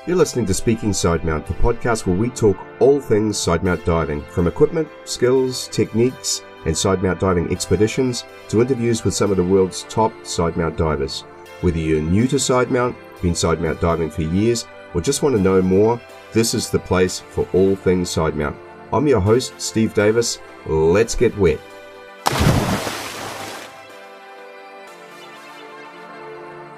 You're listening to Speaking Sidemount, the podcast where we talk all things Sidemount diving, from equipment, skills, techniques, and Sidemount diving expeditions to interviews with some of the world's top Sidemount divers. Whether you're new to Sidemount, been Sidemount diving for years, or just want to know more, this is the place for all things Sidemount. I'm your host, Steve Davis. Let's get wet.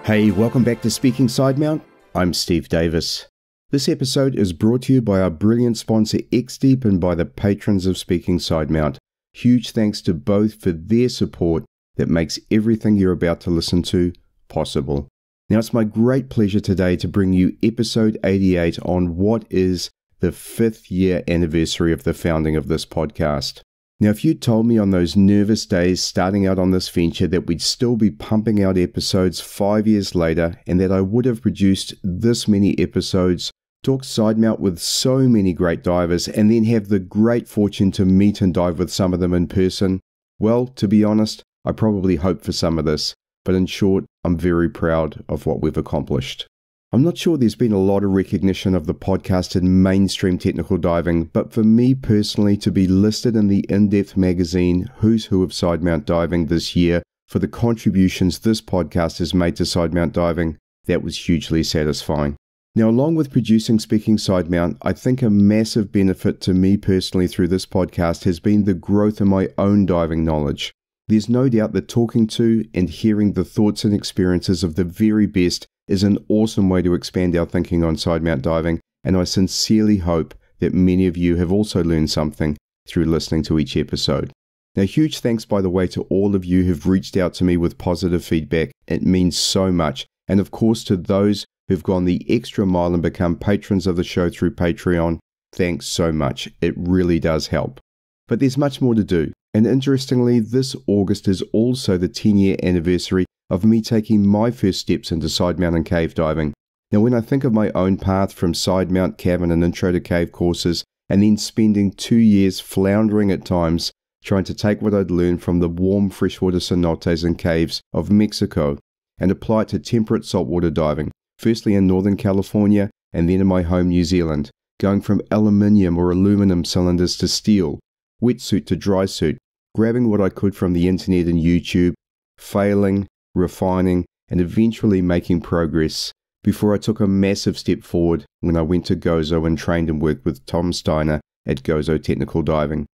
Hey, welcome back to Speaking Sidemount. I'm Steve Davis. This episode is brought to you by our brilliant sponsor XDEEP and by the patrons of Speaking Sidemount. Huge thanks to both for their support that makes everything you're about to listen to possible. Now, it's my great pleasure today to bring you episode 88 on what is the 5th year anniversary of the founding of this podcast. Now, if you told me on those nervous days starting out on this venture that we'd still be pumping out episodes 5 years later and that I would have produced this many episodes, talk Sidemount with so many great divers, and then have the great fortune to meet and dive with some of them in person, well, to be honest, I probably hoped for some of this, but in short, I'm very proud of what we've accomplished. I'm not sure there's been a lot of recognition of the podcast in mainstream technical diving, but for me personally to be listed in the InDepth magazine Who's Who of Sidemount Diving this year for the contributions this podcast has made to Sidemount diving, that was hugely satisfying. Now, along with producing Speaking Sidemount, I think a massive benefit to me personally through this podcast has been the growth in my own diving knowledge. There's no doubt that talking to and hearing the thoughts and experiences of the very best is an awesome way to expand our thinking on Sidemount diving, and I sincerely hope that many of you have also learned something through listening to each episode. Now, huge thanks, by the way, to all of you who've reached out to me with positive feedback. It means so much. And of course, to those who've gone the extra mile and become patrons of the show through Patreon, thanks so much. It really does help. But there's much more to do. And interestingly, this August is also the 10-year anniversary of me taking my first steps into Sidemount and cave diving. Now, when I think of my own path from Sidemount, cabin and intro to cave courses, and then spending 2 years floundering at times, trying to take what I'd learned from the warm freshwater cenotes and caves of Mexico and apply it to temperate saltwater diving, firstly in Northern California and then in my home New Zealand, going from aluminium or aluminum cylinders to steel, wetsuit to dry suit, grabbing what I could from the internet and YouTube, failing, refining, and eventually making progress before I took a massive step forward when I went to Gozo and trained and worked with Tom Steiner at Gozo Technical Diving.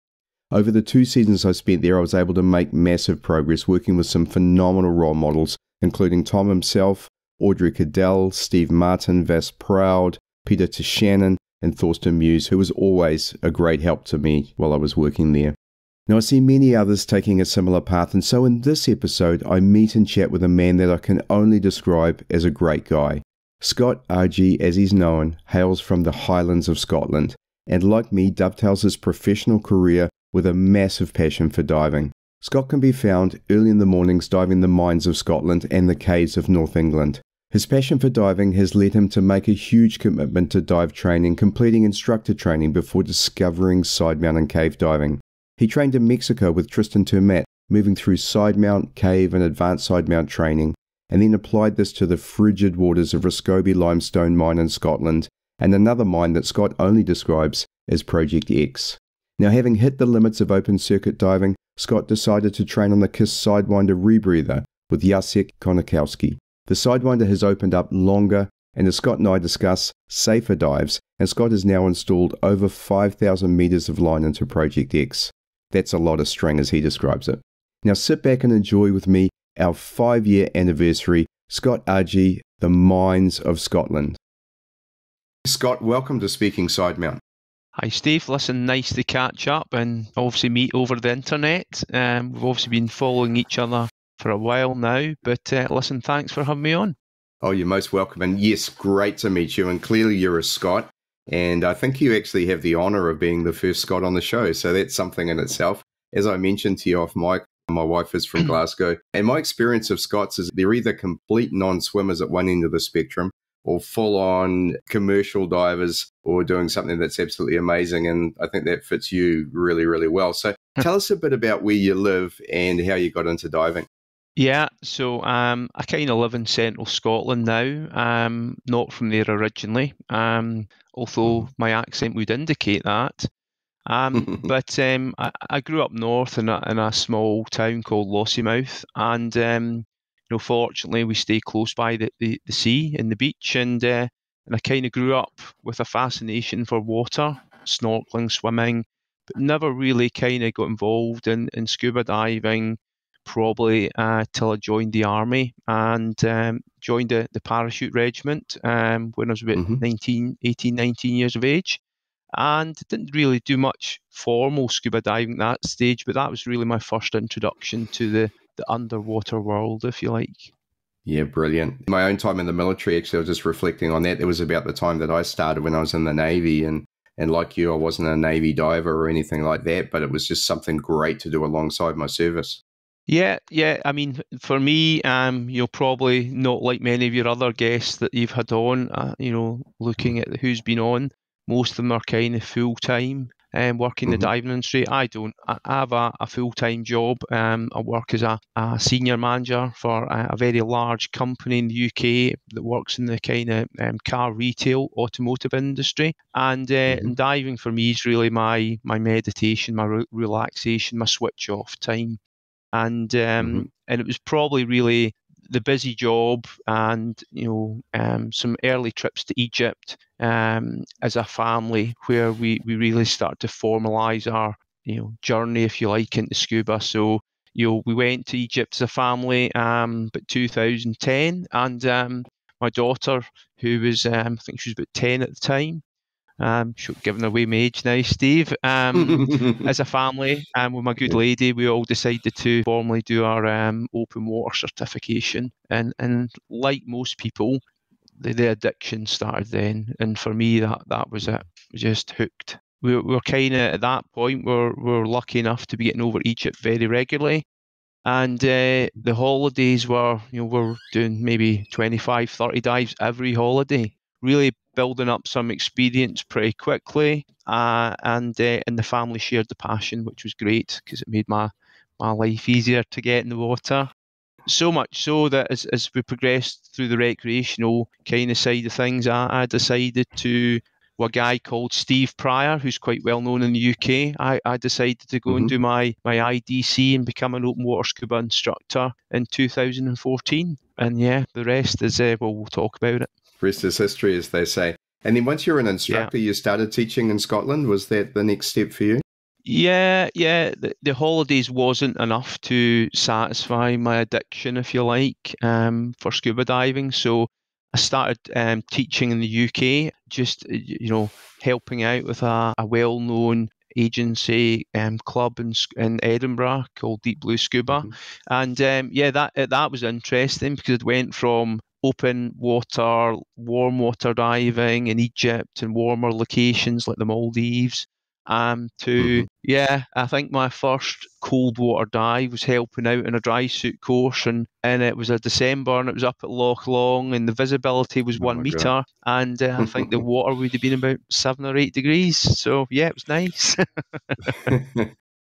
Over the 2 seasons I spent there, I was able to make massive progress working with some phenomenal role models, including Tom himself, Audrey Cadell, Steve Martin, Vas Proud, Peter Tishanen, and Thorsten Muse, who was always a great help to me while I was working there. Now, I see many others taking a similar path, and so in this episode, I meet and chat with a man that I can only describe as a great guy. Scott Argy, as he's known, hails from the Highlands of Scotland, and like me, dovetails his professional career with a massive passion for diving. Scott can be found early in the mornings diving the mines of Scotland and the caves of North England. His passion for diving has led him to make a huge commitment to dive training, completing instructor training before discovering Sidemount and cave diving. He trained in Mexico with Tristan Termat, moving through Sidemount, cave and advanced Sidemount training, and then applied this to the frigid waters of Roscoby Limestone Mine in Scotland, and another mine that Scott only describes as Project X. Now, having hit the limits of open circuit diving, Scott decided to train on the KISS Sidewinder rebreather with Jacek Konikowski. The Sidewinder has opened up longer, and as Scott and I discuss, safer dives, and Scott has now installed over 5,000 meters of line into Project X. That's a lot of string, as he describes it. Now sit back and enjoy with me our 5-year anniversary, Scott Argy, the Mines of Scotland. Scott, welcome to Speaking Sidemount. Hi Steve, listen, nice to catch up and obviously meet over the internet. We've obviously been following each other for a while now, but listen, thanks for having me on. Oh, you're most welcome. And yes, great to meet you. And clearly you're a Scot. And I think you actually have the honour of being the first Scot on the show. So that's something in itself. As I mentioned to you off mic, my wife is from Glasgow. And my experience of Scots is they're either complete non-swimmers at one end of the spectrum or full-on commercial divers or doing something that's absolutely amazing. And I think that fits you really, really well. So tell us a bit about where you live and how you got into diving. Yeah, so I kind of live in central Scotland now. Not from there originally, although my accent would indicate that. But I grew up north in a small town called Lossiemouth, and fortunately we stay close by the sea and the beach, and I kind of grew up with a fascination for water, snorkeling, swimming, but never really kind of got involved in scuba diving. Probably till I joined the army and joined the parachute regiment when I was about Hmm. 18, 19 years of age, and didn't really do much formal scuba diving at that stage, but that was really my first introduction to the underwater world, if you like. Yeah, brilliant. My own time in the military, actually, I was just reflecting on that. It was about the time that I started when I was in the Navy. And like you, I wasn't a Navy diver or anything like that, but it was just something great to do alongside my service. Yeah, yeah. I mean, for me, you'll probably not like many of your other guests that you've had on. Looking at who's been on, most of them are kind of full time and working the Hmm. diving industry. I don't. I have a full time job. I work as a senior manager for a very large company in the UK that works in the kind of car retail automotive industry. And Hmm. diving for me is really my meditation, my relaxation, my switch off time. And it was probably really the busy job, and some early trips to Egypt as a family, where we really start to formalize our journey, if you like, into scuba. So we went to Egypt as a family, but 2010, and my daughter, who was I think she was about 10 at the time, giving away my age now, Steve. As a family, with my good Yeah. lady, we all decided to formally do our open water certification. And like most people, the addiction started then. And for me, that was it. Just hooked. We were kind of at that point, we're lucky enough to be getting over Egypt very regularly. And the holidays we're doing maybe 25, 30 dives every holiday, really building up some experience pretty quickly. And the family shared the passion, which was great because it made my life easier to get in the water. So much so that as we progressed through the recreational kind of side of things, I decided to, with a guy called Steve Pryor, who's quite well known in the UK, I decided to go and Hmm. do my IDC and become an open water scuba instructor in 2014. And yeah, the rest is, well, we'll talk about it. Rest is history, as they say. And then once you're an Yeah. instructor, you started teaching in Scotland. Was that the next step for you? Yeah, yeah. The holidays wasn't enough to satisfy my addiction, if you like, for scuba diving. So I started teaching in the UK, just helping out with a well-known agency club in Edinburgh called Deep Blue Scuba. Hmm. And yeah, that was interesting because it went from open water, warm water diving in Egypt and warmer locations like the Maldives, to, Hmm. yeah, I think my first cold water dive was helping out in a dry suit course, and it was a December, and it was up at Loch Long, and the visibility was Oh one my God. meter, and I think the water would have been about 7 or 8 degrees. So yeah, it was nice.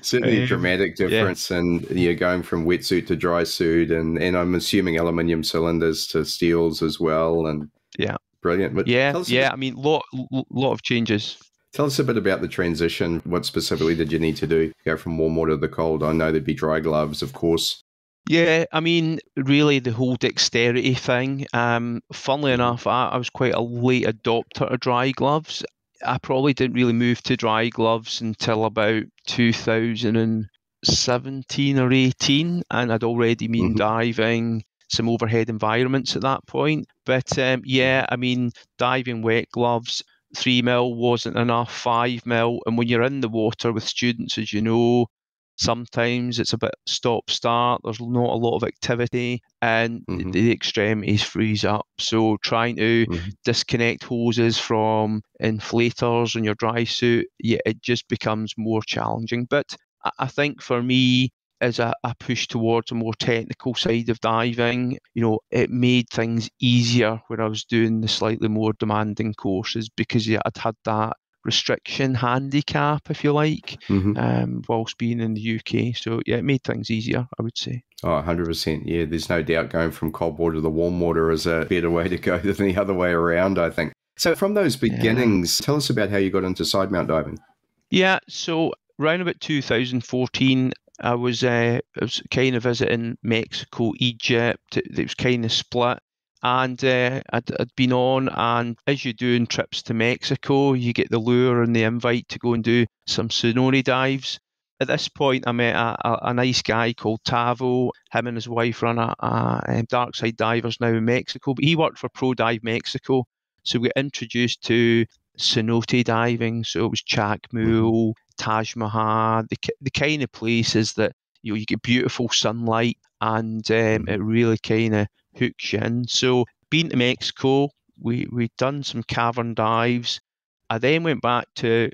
Certainly a um, dramatic yeah, difference, and you're going from wetsuit to dry suit, and I'm assuming aluminium cylinders to steels as well, and yeah, brilliant. But yeah, yeah. I mean, lot of changes. tell us a bit about the transition. What specifically did you need to do? Go from warm water to the cold? I know there'd be dry gloves, of course. Yeah, I mean, really the whole dexterity thing. Funnily Hmm. enough, I was quite a late adopter to dry gloves. I probably didn't really move to dry gloves until about 2017 or 18, and I'd already been Hmm. diving some overhead environments at that point. But yeah, I mean, diving wet gloves, 3 mil wasn't enough, 5 mil, and when you're in the water with students, as you know, sometimes it's a bit stop start. There's not a lot of activity, and Hmm. the extremities freeze up. So trying to Hmm. disconnect hoses from inflators in your dry suit, yeah, it just becomes more challenging. But I think for me, as a push towards a more technical side of diving, it made things easier when I was doing the slightly more demanding courses because yeah, I'd had that restriction handicap, if you like, whilst being in the UK. So yeah, it made things easier, I would say. Oh, 100%. Yeah, there's no doubt going from cold water to the warm water is a better way to go than the other way around, I think. So from those beginnings, tell us about how you got into sidemount diving. Yeah, so around about 2014, I was kind of visiting Mexico, Egypt. It was kind of split. And I'd been on, and as you do in trips to Mexico, you get the lure and the invite to go and do some tsunami dives. At this point, I met a nice guy called Tavo. Him and his wife run a dark side divers now in Mexico, but he worked for Pro Dive Mexico. So we got introduced to cenote diving. So it was Chacmul, Taj Mahal, the kind of places that you get beautiful sunlight, and it really kind of hooks you in. So been to Mexico, we'd done some cavern dives. I then went back to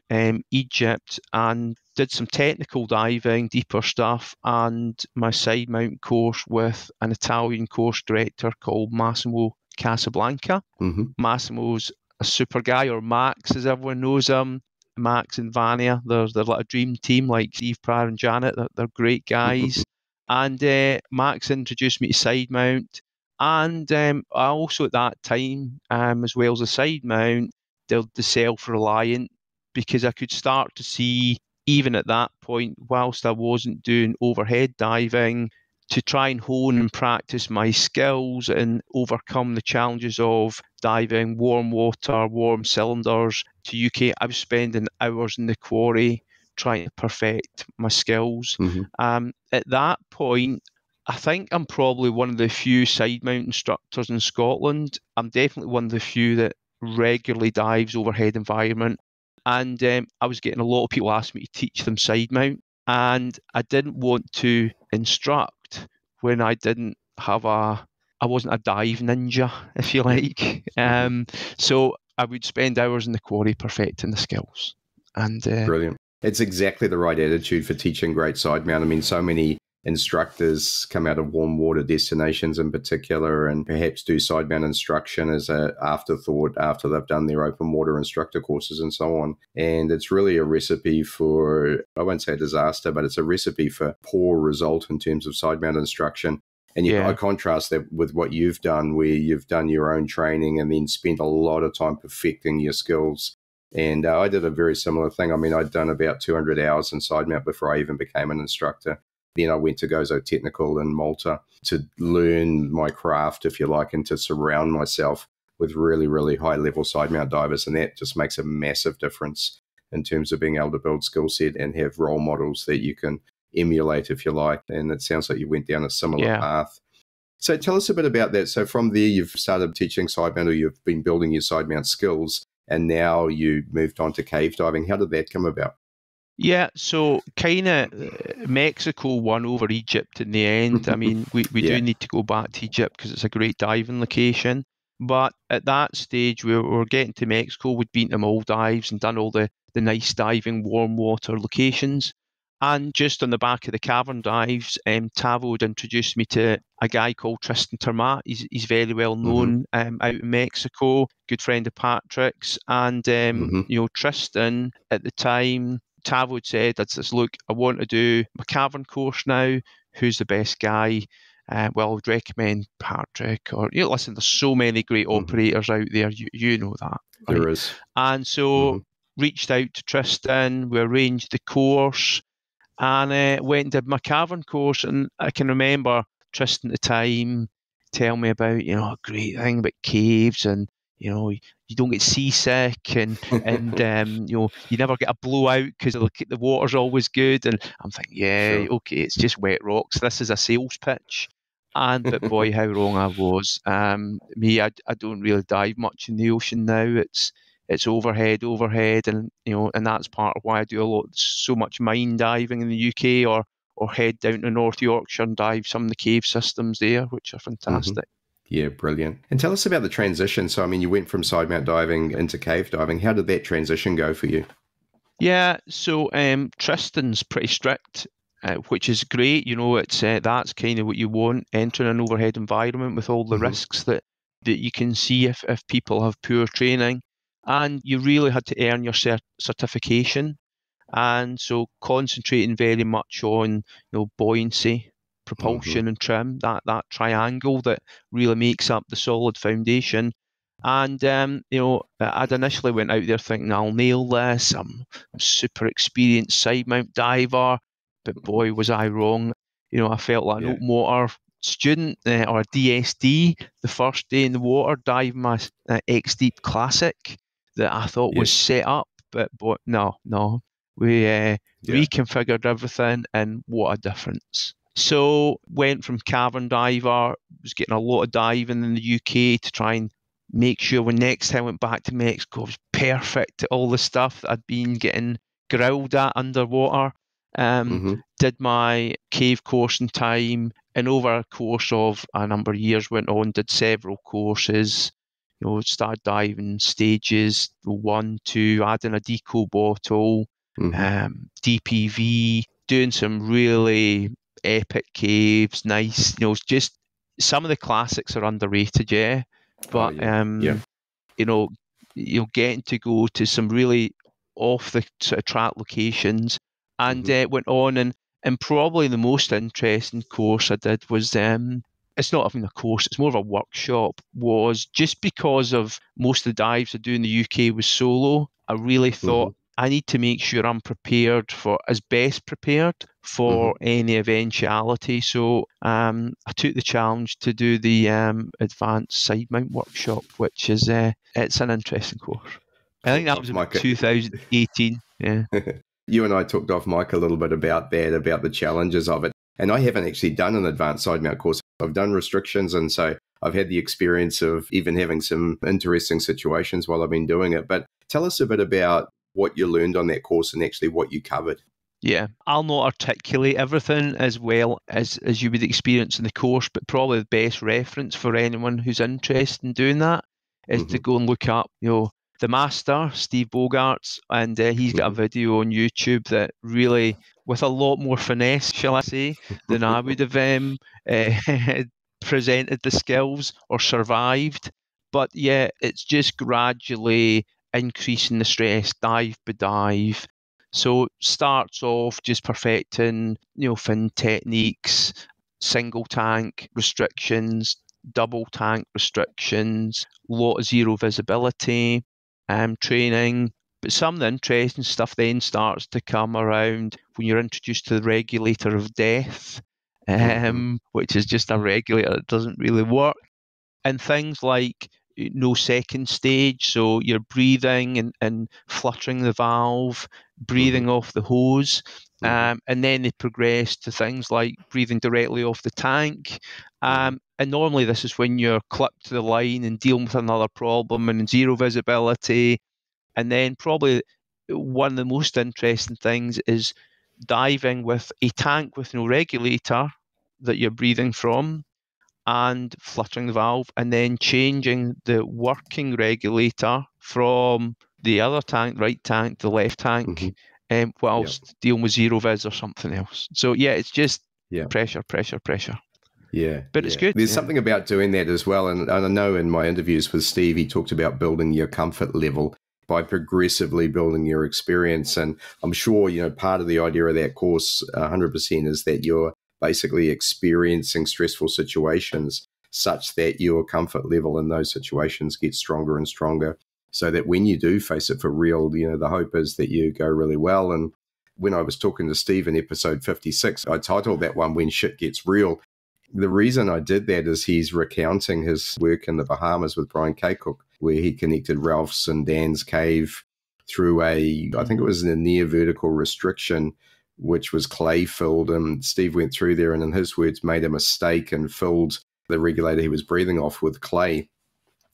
Egypt and did some technical diving, deeper stuff, and my Sidemount course with an Italian course director called Massimo Casablanca. Massimo's a super guy, or Max as everyone knows him. Max and Vania, they're like a dream team, like Steve, Pryor and Janet. They're great guys. And Max introduced me to Sidemount. And I also at that time, as well as a Sidemount, did the self-reliant, because I could start to see, even at that point, whilst I wasn't doing overhead diving, to try and hone and practice my skills and overcome the challenges of diving warm water, warm cylinders to UK. I was spending hours in the quarry trying to perfect my skills. At that point, I think I'm probably one of the few Sidemount instructors in Scotland. I'm definitely one of the few that regularly dives overhead environment. And I was getting a lot of people asking me to teach them Sidemount. And I didn't want to instruct when I didn't have I wasn't a dive ninja, if you like. So I would spend hours in the quarry perfecting the skills. And brilliant. It's exactly the right attitude for teaching great sidemount. I mean, so many instructors come out of warm water destinations in particular and perhaps do sidemount instruction as an afterthought after they've done their open water instructor courses and so on. And it's really a recipe for, I won't say disaster, but it's a recipe for poor result in terms of sidemount instruction. And I contrast that with what you've done, where you've done your own training and then spent a lot of time perfecting your skills. And I did a very similar thing. I mean, I'd done about 200 hours in sidemount before I even became an instructor. Then I went to Gozo Technical in Malta to learn my craft, if you like, and to surround myself with really, really high-level sidemount divers. And that just makes a massive difference in terms of being able to build skill set and have role models that you can emulate, if you like. And it sounds like you went down a similar path. So tell us a bit about that. So from there, you've started teaching sidemount, or you've been building your sidemount skills, and now you moved on to cave diving. How did that come about? Yeah, so kind of Mexico won over Egypt in the end. I mean, we do need to go back to Egypt because it's a great diving location. But at that stage, we were getting to Mexico. We'd been to Maldives and done all the nice diving, warm water locations. And just on the back of the cavern dives, Tavo had introduced me to a guy called Tristan Termat. He's very well known out in Mexico, good friend of Patrick's. And, Tristan at the time, Tavo had said, look, I want to do my cavern course now. Who's the best guy? Well, I would recommend Patrick. Or, listen, there's so many great operators out there. You know that. Right? There is. And so reached out to Tristan. We arranged the course and went and did my cavern course. And I can remember Tristan at the time telling me about, a great thing about caves and, you don't get seasick and you never get a blowout because the water's always good. And I'm thinking, okay, it's just wet rocks. This is a sales pitch. But boy, how wrong I was. I don't really dive much in the ocean now. It's overhead, and and that's part of why I do so much mine diving in the UK, or head down to North Yorkshire and dive some of the cave systems there, which are fantastic. Yeah, brilliant. And tell us about the transition. So, I mean, you went from sidemount diving into cave diving. How did that transition go for you? Yeah, so Tristan's pretty strict, which is great. It's that's kind of what you want, entering an overhead environment with all the risks that you can see if people have poor training. and you really had to earn your certification. And so concentrating very much on buoyancy, propulsion, and trim, that triangle that really makes up the solid foundation. And I'd initially went out there thinking I'll nail this. I'm a super experienced Sidemount diver, but boy was I wrong. I felt like an open water student or a DSD the first day in the water diving my XDEEP Classic that I thought was set up, but no. We reconfigured everything, and what a difference. So went from cavern diver, was getting a lot of diving in the UK to try and make sure when next time I went back to Mexico, I was perfect at all the stuff that I'd been getting grilled at underwater. Did my cave course in time, and over a course of a number of years went on, did several courses. Started diving stages 1, 2, adding a deco bottle, DPV, doing some really epic caves, nice. Just some of the classics are underrated, but getting to go to some really off the sort of track locations, and went on, and probably the most interesting course I did was it's not even a course, it's more of a workshop, was just because of most of the dives I do in the UK was solo. I really thought I need to make sure I'm prepared best prepared for any eventuality. So I took the challenge to do the advanced Sidemount workshop, which is it's an interesting course. I think that was about 2018. Yeah. You and I talked off mic a little bit about that, about the challenges of it. And I haven't actually done an advanced Sidemount course. I've done restrictions, and so I've had the experience of even having some interesting situations while I've been doing it. But tell us a bit about what you learned on that course and actually what you covered. Yeah, I'll not articulate everything as well as you would experience in the course, but probably the best reference for anyone who's interested in doing that is to go and look up, the master, Steve Bogarts, and he's got a video on YouTube that really, with a lot more finesse, shall I say, than I would have presented the skills or survived. But yeah, it's just gradually increasing the stress, dive by dive. So starts off just perfecting, fin techniques, single tank restrictions, double tank restrictions, lot of zero visibility, training. But some of the interesting stuff then starts to come around when you're introduced to the regulator of death, which is just a regulator that doesn't really work. And things like no second stage, so you're breathing and fluttering the valve, breathing off the hose, and then they progress to things like breathing directly off the tank. And normally this is when you're clipped to the line and dealing with another problem and zero visibility. And then probably one of the most interesting things is diving with a tank with no regulator that you're breathing from, and fluttering the valve, and then changing the working regulator from the other tank, right tank, to the left tank, whilst dealing with zero vis or something else. So yeah, it's just pressure. Yeah. But it's good. There's something about doing that as well. And I know in my interviews with Steve, he talked about building your comfort level by progressively building your experience. And I'm sure, part of the idea of that course 100% is that you're basically experiencing stressful situations such that your comfort level in those situations gets stronger and stronger, so that when you do face it for real, the hope is that you go really well. And when I was talking to Steve in episode 56, I titled that one, When Shit Gets Real. The reason I did that is he's recounting his work in the Bahamas with Brian Kaycook, where he connected Ralph's and Dan's cave through I think it was a near vertical restriction, which was clay filled. And Steve went through there and, in his words, made a mistake and filled the regulator he was breathing off with clay.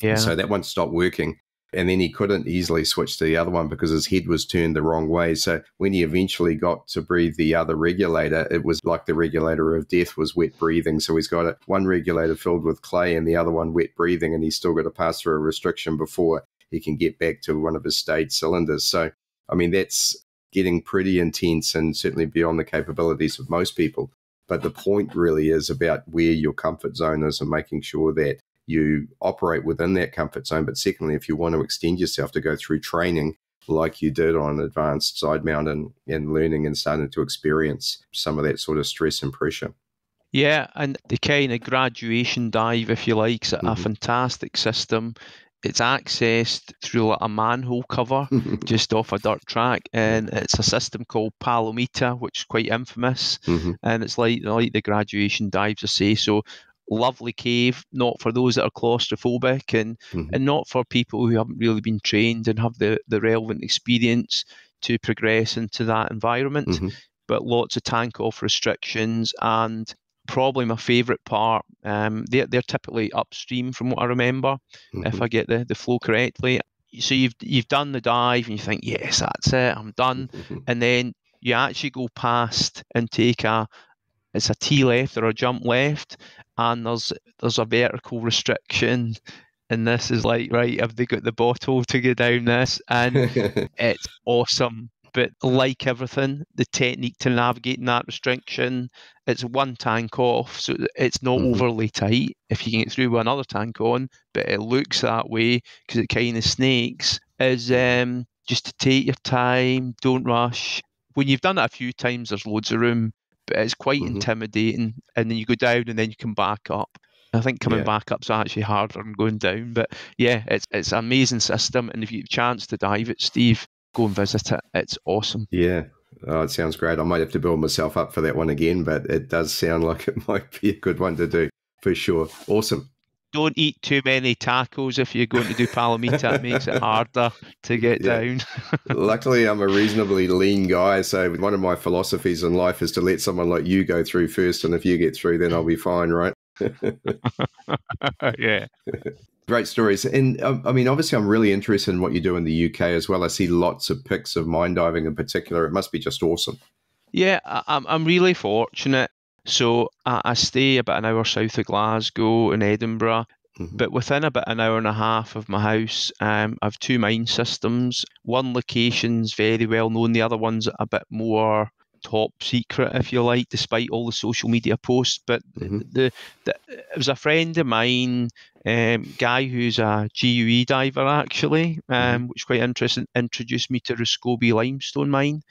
Yeah. So that one stopped working. And then he couldn't easily switch to the other one because his head was turned the wrong way. So when he eventually got to breathe the other regulator, it was like the regulator of death was wet breathing. So he's got one regulator filled with clay and the other one wet breathing, and he's still got to pass through a restriction before he can get back to one of his stage cylinders. So, I mean, that's getting pretty intense and certainly beyond the capabilities of most people. But the point really is about where your comfort zone is and making sure that you operate within that comfort zone. But secondly, if you want to extend yourself to go through training like you did on advanced side mount and learning and starting to experience some of that sort of stress and pressure. Yeah, and the kind of graduation dive, if you like, is a fantastic system. It's accessed through like a manhole cover just off a dirt track, and it's a system called Palomita, which is quite infamous. And it's like the graduation dives, I say. So lovely cave, not for those that are claustrophobic, and not for people who haven't really been trained and have the relevant experience to progress into that environment. But lots of tank off restrictions, and probably my favourite part, they're typically upstream from what I remember, if I get the flow correctly. So you've done the dive and you think, yes, that's it, I'm done. And then you actually go past and take it's a T left or a jump left, and there's a vertical restriction. And this is like, right, have they got the bottle to go down this? And it's awesome. But like everything, the technique to navigating that restriction, it's one tank off, so it's not overly tight if you can get through with another tank on, but it looks that way because it kind of snakes, is just to take your time, don't rush. When you've done it a few times, there's loads of room, but it's quite intimidating. And then you go down and then you come back up. I think coming back up's actually harder than going down. But yeah, it's an amazing system. And if you have a chance to dive it, Steve, go and visit it. It's awesome. Yeah. Oh, it sounds great. I might have to build myself up for that one again, but it does sound like it might be a good one to do for sure. Awesome. Don't eat too many tacos if you're going to do Palomita. It makes it harder to get down. Luckily, I'm a reasonably lean guy, so one of my philosophies in life is to let someone like you go through first, and if you get through, then I'll be fine, right? Yeah. Great stories. And I mean, obviously, I'm really interested in what you do in the UK as well. I see lots of pics of mine diving in particular. It must be just awesome. Yeah, I'm really fortunate. So I stay about an hour south of Glasgow in Edinburgh, but within about an hour and a half of my house, I have two mine systems. One location's very well known, the other one's a bit more top secret, if you like, despite all the social media posts. But it was a friend of mine, guy who's a GUE diver actually, which is quite interesting, introduced me to Roscoby limestone mine.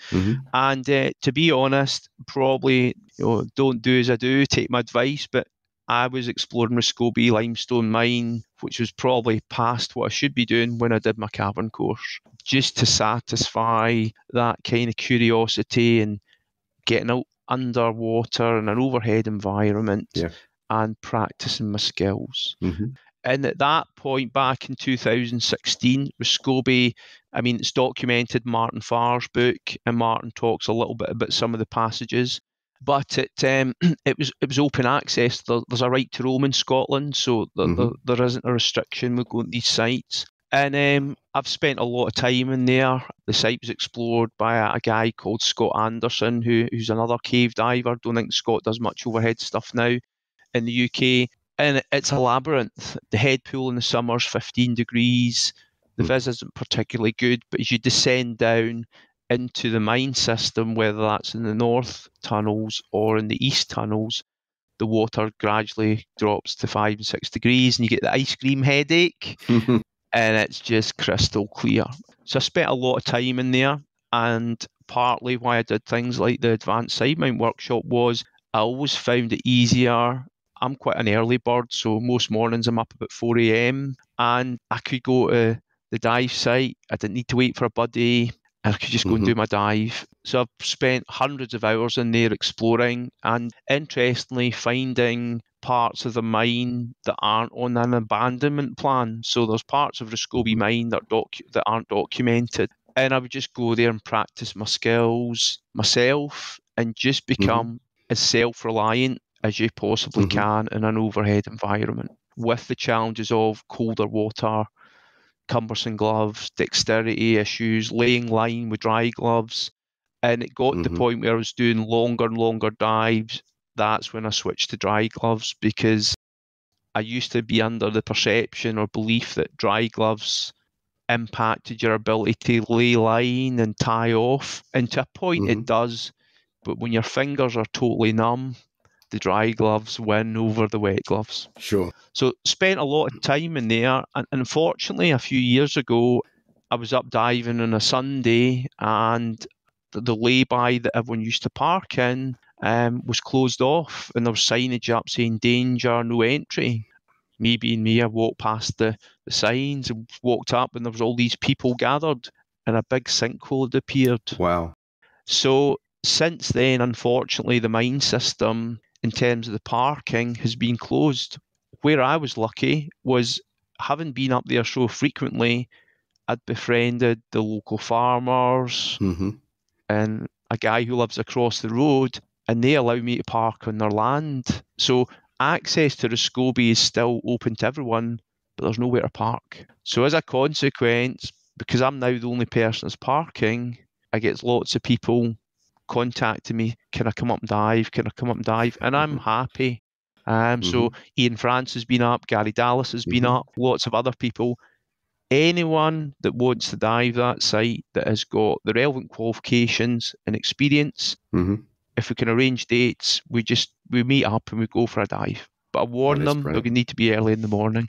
And to be honest, probably don't do as I do, take my advice, but I was exploring Roscoby limestone mine, which was probably past what I should be doing when I did my cavern course, just to satisfy that kind of curiosity and getting out underwater in an overhead environment and practicing my skills. And at that point, back in 2016, Roscoby, I mean, it's documented Martin Farr's book, and Martin talks a little bit about some of the passages. But it was open access. There's a right to roam in Scotland, so there isn't a restriction with going to these sites. And I've spent a lot of time in there. The site was explored by a guy called Scott Anderson, who's another cave diver. Don't think Scott does much overhead stuff now in the UK. And it's a labyrinth. The head pool in the summer's 15 degrees. The vis isn't particularly good, but as you descend down into the mine system, whether that's in the north tunnels or in the east tunnels, the water gradually drops to 5 and 6 degrees and you get the ice cream headache. And it's just crystal clear. So I spent a lot of time in there, and partly why I did things like the advanced Sidemount workshop was I always found it easier. I'm quite an early bird, so most mornings I'm up about 4 a.m. and I could go to the dive site. I didn't need to wait for a buddy. I could just go and do my dive. So I've spent hundreds of hours in there exploring and interestingly finding parts of the mine that aren't on an abandonment plan. So there's parts of Roscoby mine that aren't documented. And I would just go there and practice my skills myself and just become as self-reliant as you possibly can in an overhead environment, with the challenges of colder water, cumbersome gloves, dexterity issues, laying line with dry gloves. And it got to the point where I was doing longer and longer dives. That's when I switched to dry gloves, because I used to be under the perception or belief that dry gloves impacted your ability to lay line and tie off. And to a point it does, but when your fingers are totally numb the dry gloves win over the wet gloves. Sure. So spent a lot of time in there. And unfortunately, a few years ago, I was up diving on a Sunday, and the lay-by that everyone used to park in was closed off, and there was signage up saying danger, no entry. Me being me, I walked past the signs and walked up, and there was all these people gathered, and a big sinkhole had appeared. Wow. So since then, unfortunately, the mine system in terms of the parking has been closed. Where I was lucky was, having been up there so frequently, I'd befriended the local farmers and a guy who lives across the road, and they allow me to park on their land. So access to Roscoby is still open to everyone, but there's nowhere to park. So as a consequence, because I'm now the only person that's parking, I get lots of people contacting me, can I come up and dive? Can I come up and dive? And I'm happy. So Ian France has been up, Gary Dallas has been up, lots of other people. Anyone that wants to dive that site that has got the relevant qualifications and experience, if we can arrange dates, we meet up and we go for a dive. But I warn them, they're going to need to be early in the morning.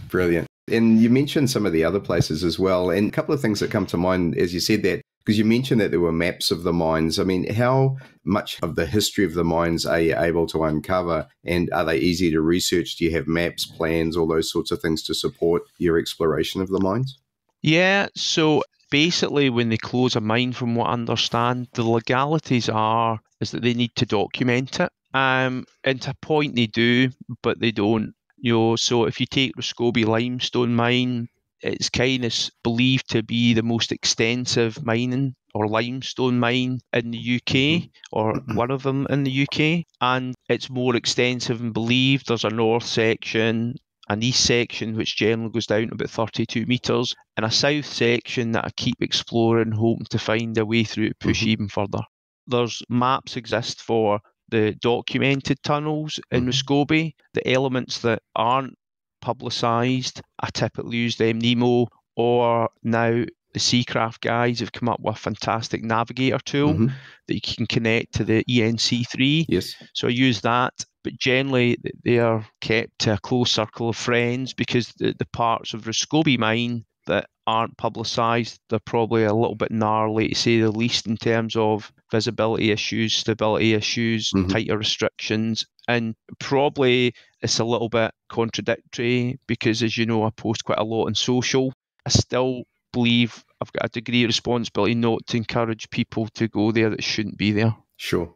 Brilliant. And you mentioned some of the other places as well. And a couple of things that come to mind as you said that, because you mentioned that there were maps of the mines. I mean, how much of the history of the mines are you able to uncover? And are they easy to research? Do you have maps, plans, all those sorts of things to support your exploration of the mines? Yeah, so basically when they close a mine, from what I understand, the legalities is that they need to document it. And to a point they do, but they don't. So if you take Roscoby Limestone Mine, it's kind of believed to be the most extensive mining or limestone mine in the UK, or one of them in the UK. And it's more extensive and believed. There's a north section, an east section, which generally goes down to about 32 metres, and a south section that I keep exploring, hoping to find a way through to push even further. There's maps exist for the documented tunnels in Roscoby. The elements that aren't publicised, I typically use them Nemo, or now the Seacraft guys have come up with a fantastic navigator tool that you can connect to the ENC3. Yes. So I use that, but generally they are kept to a close circle of friends, because the parts of Roscoby mine that aren't publicised, they're probably a little bit gnarly, to say the least, in terms of visibility issues, stability issues, tighter restrictions, and probably it's a little bit contradictory because, as you know, I post quite a lot on social. I still believe I've got a degree of responsibility not to encourage people to go there that shouldn't be there. Sure.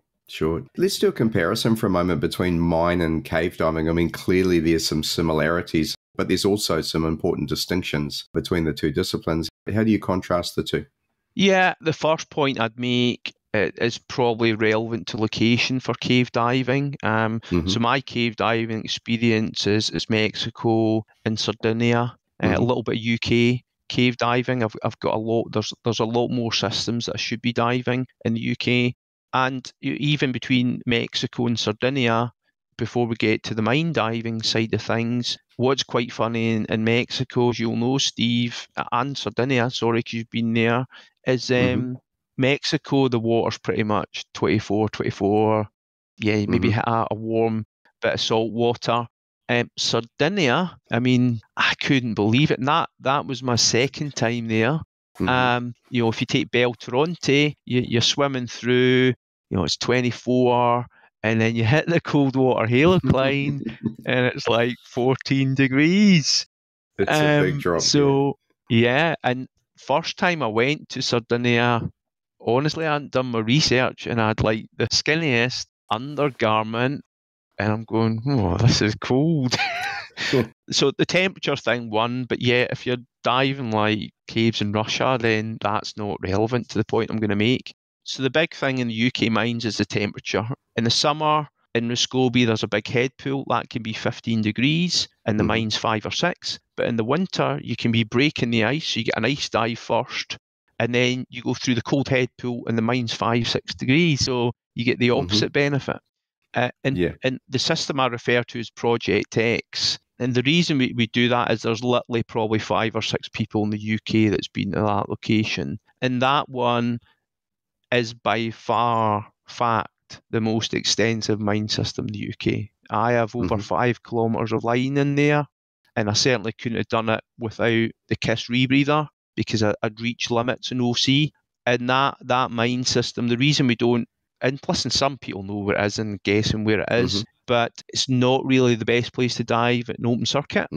Let's do a comparison for a moment between mine and cave diving. I mean, clearly there's some similarities, but there's also some important distinctions between the two disciplines. How do you contrast the two? Yeah, the first point I'd make is probably relevant to location for cave diving. So my cave diving experience is Mexico and Sardinia, a little bit of UK cave diving. I've got a lot. There's a lot more systems that I should be diving in the UK, and even between Mexico and Sardinia, before we get to the mine diving side of things, what's quite funny in Mexico, as you'll know, Steve, and Sardinia, sorry, because you've been there, is Mexico, the water's pretty much 24. Yeah, maybe hit a warm bit of salt water. Sardinia, I mean, I couldn't believe it. And that was my second time there. If you take Beltoronte, you're swimming through, it's 24, and then you hit the cold water halocline, and it's like 14 degrees. It's a big drop. So, yeah, and first time I went to Sardinia, honestly, I hadn't done my research, and I had like the skinniest undergarment, and I'm going, oh, this is cold. So the temperature thing won, but yeah, if you're diving like caves in Russia, then that's not relevant to the point I'm going to make. So the big thing in the UK mines is the temperature. In the summer, in Roscoby, there's a big head pool that can be 15 degrees, and the mine's 5 or 6. But in the winter, you can be breaking the ice, so you get an ice dive first, and then you go through the cold head pool, and the mine's 5-6 degrees. So you get the opposite benefit. And the system I refer to is Project X. And the reason we do that is there's literally probably 5 or 6 people in the UK that's been to that location. And that one is by far fact the most extensive mine system in the UK. I have over 5 kilometres of line in there, and I certainly couldn't have done it without the KISS rebreather, because I'd reached limits in OC. And that mine system, the reason we don't, and listen, some people know where it is and guessing where it is, but it's not really the best place to dive at an open circuit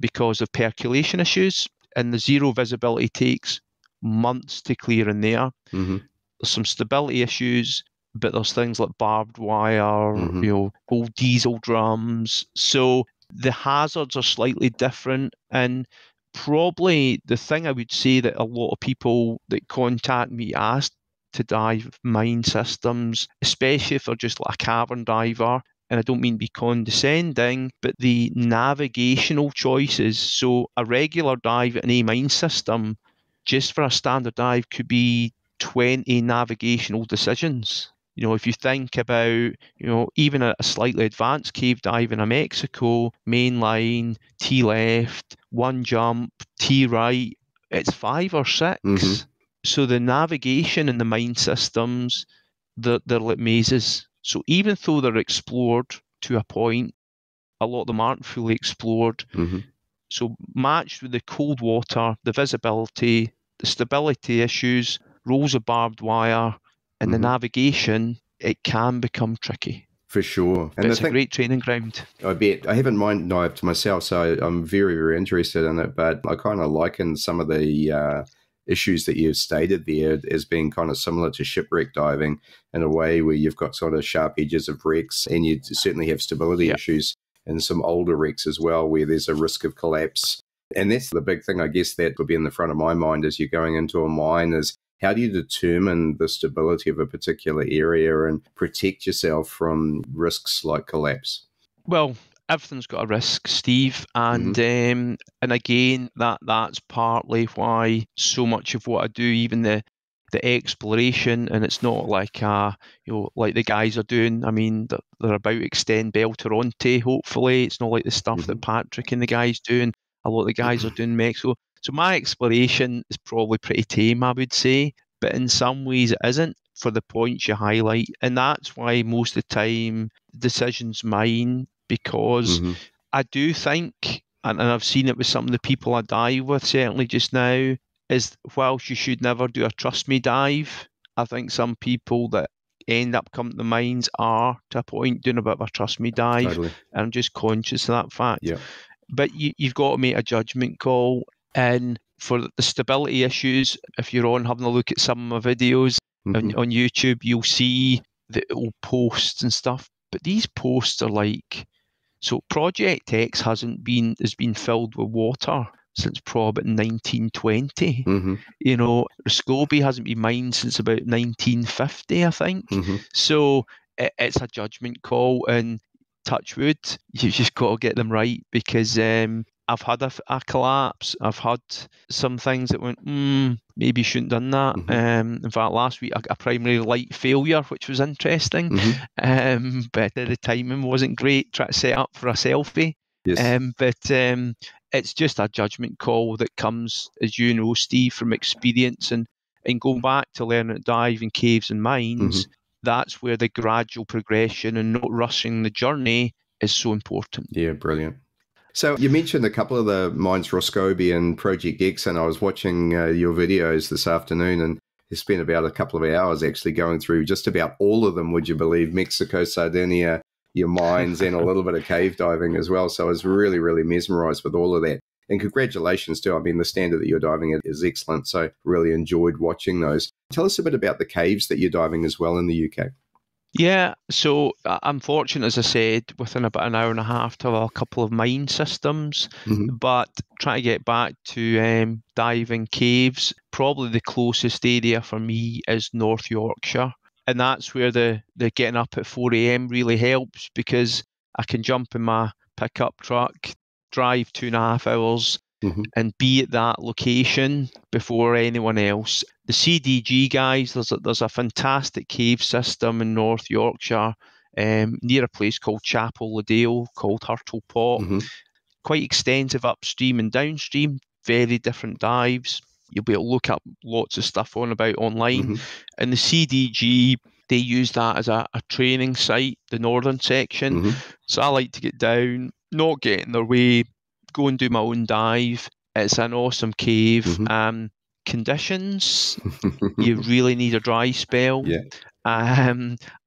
because of percolation issues, and the zero visibility takes months to clear in there. There's some stability issues, but there's things like barbed wire, old diesel drums. So the hazards are slightly different, and probably the thing I would say that a lot of people that contact me ask to dive mine systems, especially if they're just like a cavern diver, and I don't mean to be condescending, but the navigational choices. So a regular dive at an A mine system, just for a standard dive, could be 20 navigational decisions. If you think about, even a slightly advanced cave dive in a Mexico, main line, T left, one jump, T right, it's 5 or 6. So the navigation in the mine systems, they're like mazes. So even though they're explored to a point, a lot of them aren't fully explored. So matched with the cold water, the visibility, the stability issues, rolls of barbed wire, and the navigation, it can become tricky. For sure. But it's a great training ground. I bet. I haven't mine dived myself, so I'm very, very interested in it, but I kind of liken some of the issues that you've stated there as being kind of similar to shipwreck diving in a way where you've got sort of sharp edges of wrecks, and you certainly have stability issues in some older wrecks as well where there's a risk of collapse. And that's the big thing, I guess, that would be in the front of my mind as you're going into a mine is how do you determine the stability of a particular area and protect yourself from risks like collapse? Well, everything's got a risk, Steve, and again, that's partly why so much of what I do, even the exploration, and it's not like like the guys are doing. I mean, they're about to extend Beltoronte. Hopefully, it's not like the stuff that Patrick and the guys doing. A lot of the guys are doing Mexico. So my exploration is probably pretty tame, I would say, but in some ways it isn't for the points you highlight, and that's why most of the time the decision's mine, because I do think, and I've seen it with some of the people I dive with, certainly just now, is whilst you should never do a trust me dive, I think some people that end up coming to mines are, to a point, doing a bit of a trust me dive. Totally. And I'm just conscious of that fact. Yeah. But you've got to make a judgment call. And for the stability issues, if you're having a look at some of my videos on YouTube, you'll see the old posts and stuff. But these posts are like, so Project X has been filled with water since probably 1920. Roscobi hasn't been mined since about 1950, I think. So it's a judgment call, and touch wood, you've just got to get them right, because I've had a collapse. I've had some things that went, maybe you shouldn't have done that. In fact, last week, a primary light failure, which was interesting. But the timing wasn't great, trying to set up for a selfie. Yes. But it's just a judgment call that comes, as you know, Steve, from experience and going back to learning to dive in caves and mines. That's where the gradual progression and not rushing the journey is so important. Yeah, brilliant. So you mentioned a couple of the mines, Roscobi and Project X, and I was watching your videos this afternoon, and you spent about a couple of hours actually going through just about all of them, would you believe, Mexico, Sardinia, your mines, and a little bit of cave diving as well. So I was really, really mesmerized with all of that. And congratulations too. I mean, the standard that you're diving at is excellent. So really enjoyed watching those. Tell us a bit about the caves that you're diving as well in the UK. Yeah, so I'm fortunate, as I said, within about an hour and a half to have a couple of mine systems, but trying to get back to diving caves, probably the closest area for me is North Yorkshire. And that's where the getting up at 4 a.m. really helps, because I can jump in my pickup truck, drive 2.5 hours, and be at that location before anyone else. The CDG guys, there's a fantastic cave system in North Yorkshire, near a place called Chapel Ladale, called Hurtle Pot. Quite extensive upstream and downstream, very different dives. You'll be able to look up lots of stuff about online. And the CDG they use that as a training site, the northern section. Mm-hmm. So I like to get down, not get in their way, go and do my own dive. It's an awesome cave. Mm-hmm. Conditions, you really need a dry spell. Yeah.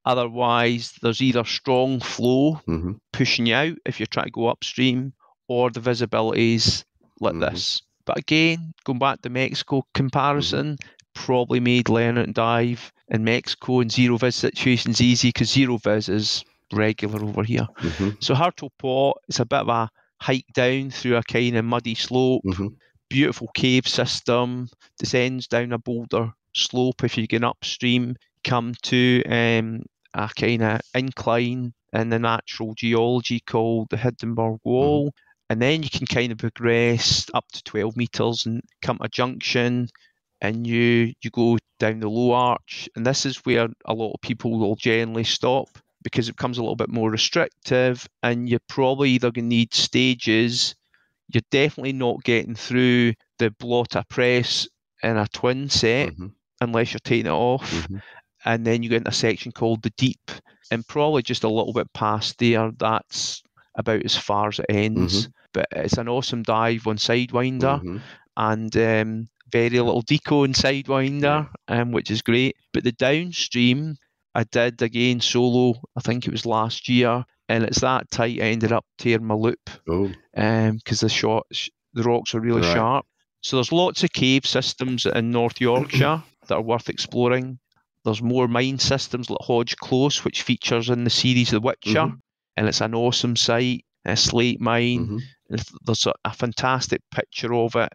Otherwise, there's either strong flow Mm-hmm. pushing you out if you're trying to go upstream, or the visibility's like Mm-hmm. this. But again, going back to Mexico comparison, probably made learn and dive in Mexico in zero vis situations easy, because zero vis is regular over here. Mm-hmm. So Harto Pot, it's a bit of a hike down through a kind of muddy slope. Mm-hmm. Beautiful cave system, descends down a boulder slope. If you're going upstream, come to a kind of incline in the natural geology called the Hindenburg Wall. And then you can kind of progress up to 12 metres and come to a junction, and you go down the low arch. And this is where a lot of people will generally stop, because it becomes a little bit more restrictive, and you're probably either going to need stages. You're definitely not getting through the blotter press in a twin set unless you're taking it off. And then you get into a section called the deep, and probably just a little bit past there, that's about as far as it ends. But it's an awesome dive on Sidewinder, and very little deco in Sidewinder, which is great. But the downstream, I did again solo, I think it was last year, and it's that tight I ended up tearing my loop, because the rocks are really sharp. So there's lots of cave systems in North Yorkshire that are worth exploring. There's more mine systems like Hodge Close, which features in the series The Witcher, and it's an awesome site, a slate mine. There's a fantastic picture of it,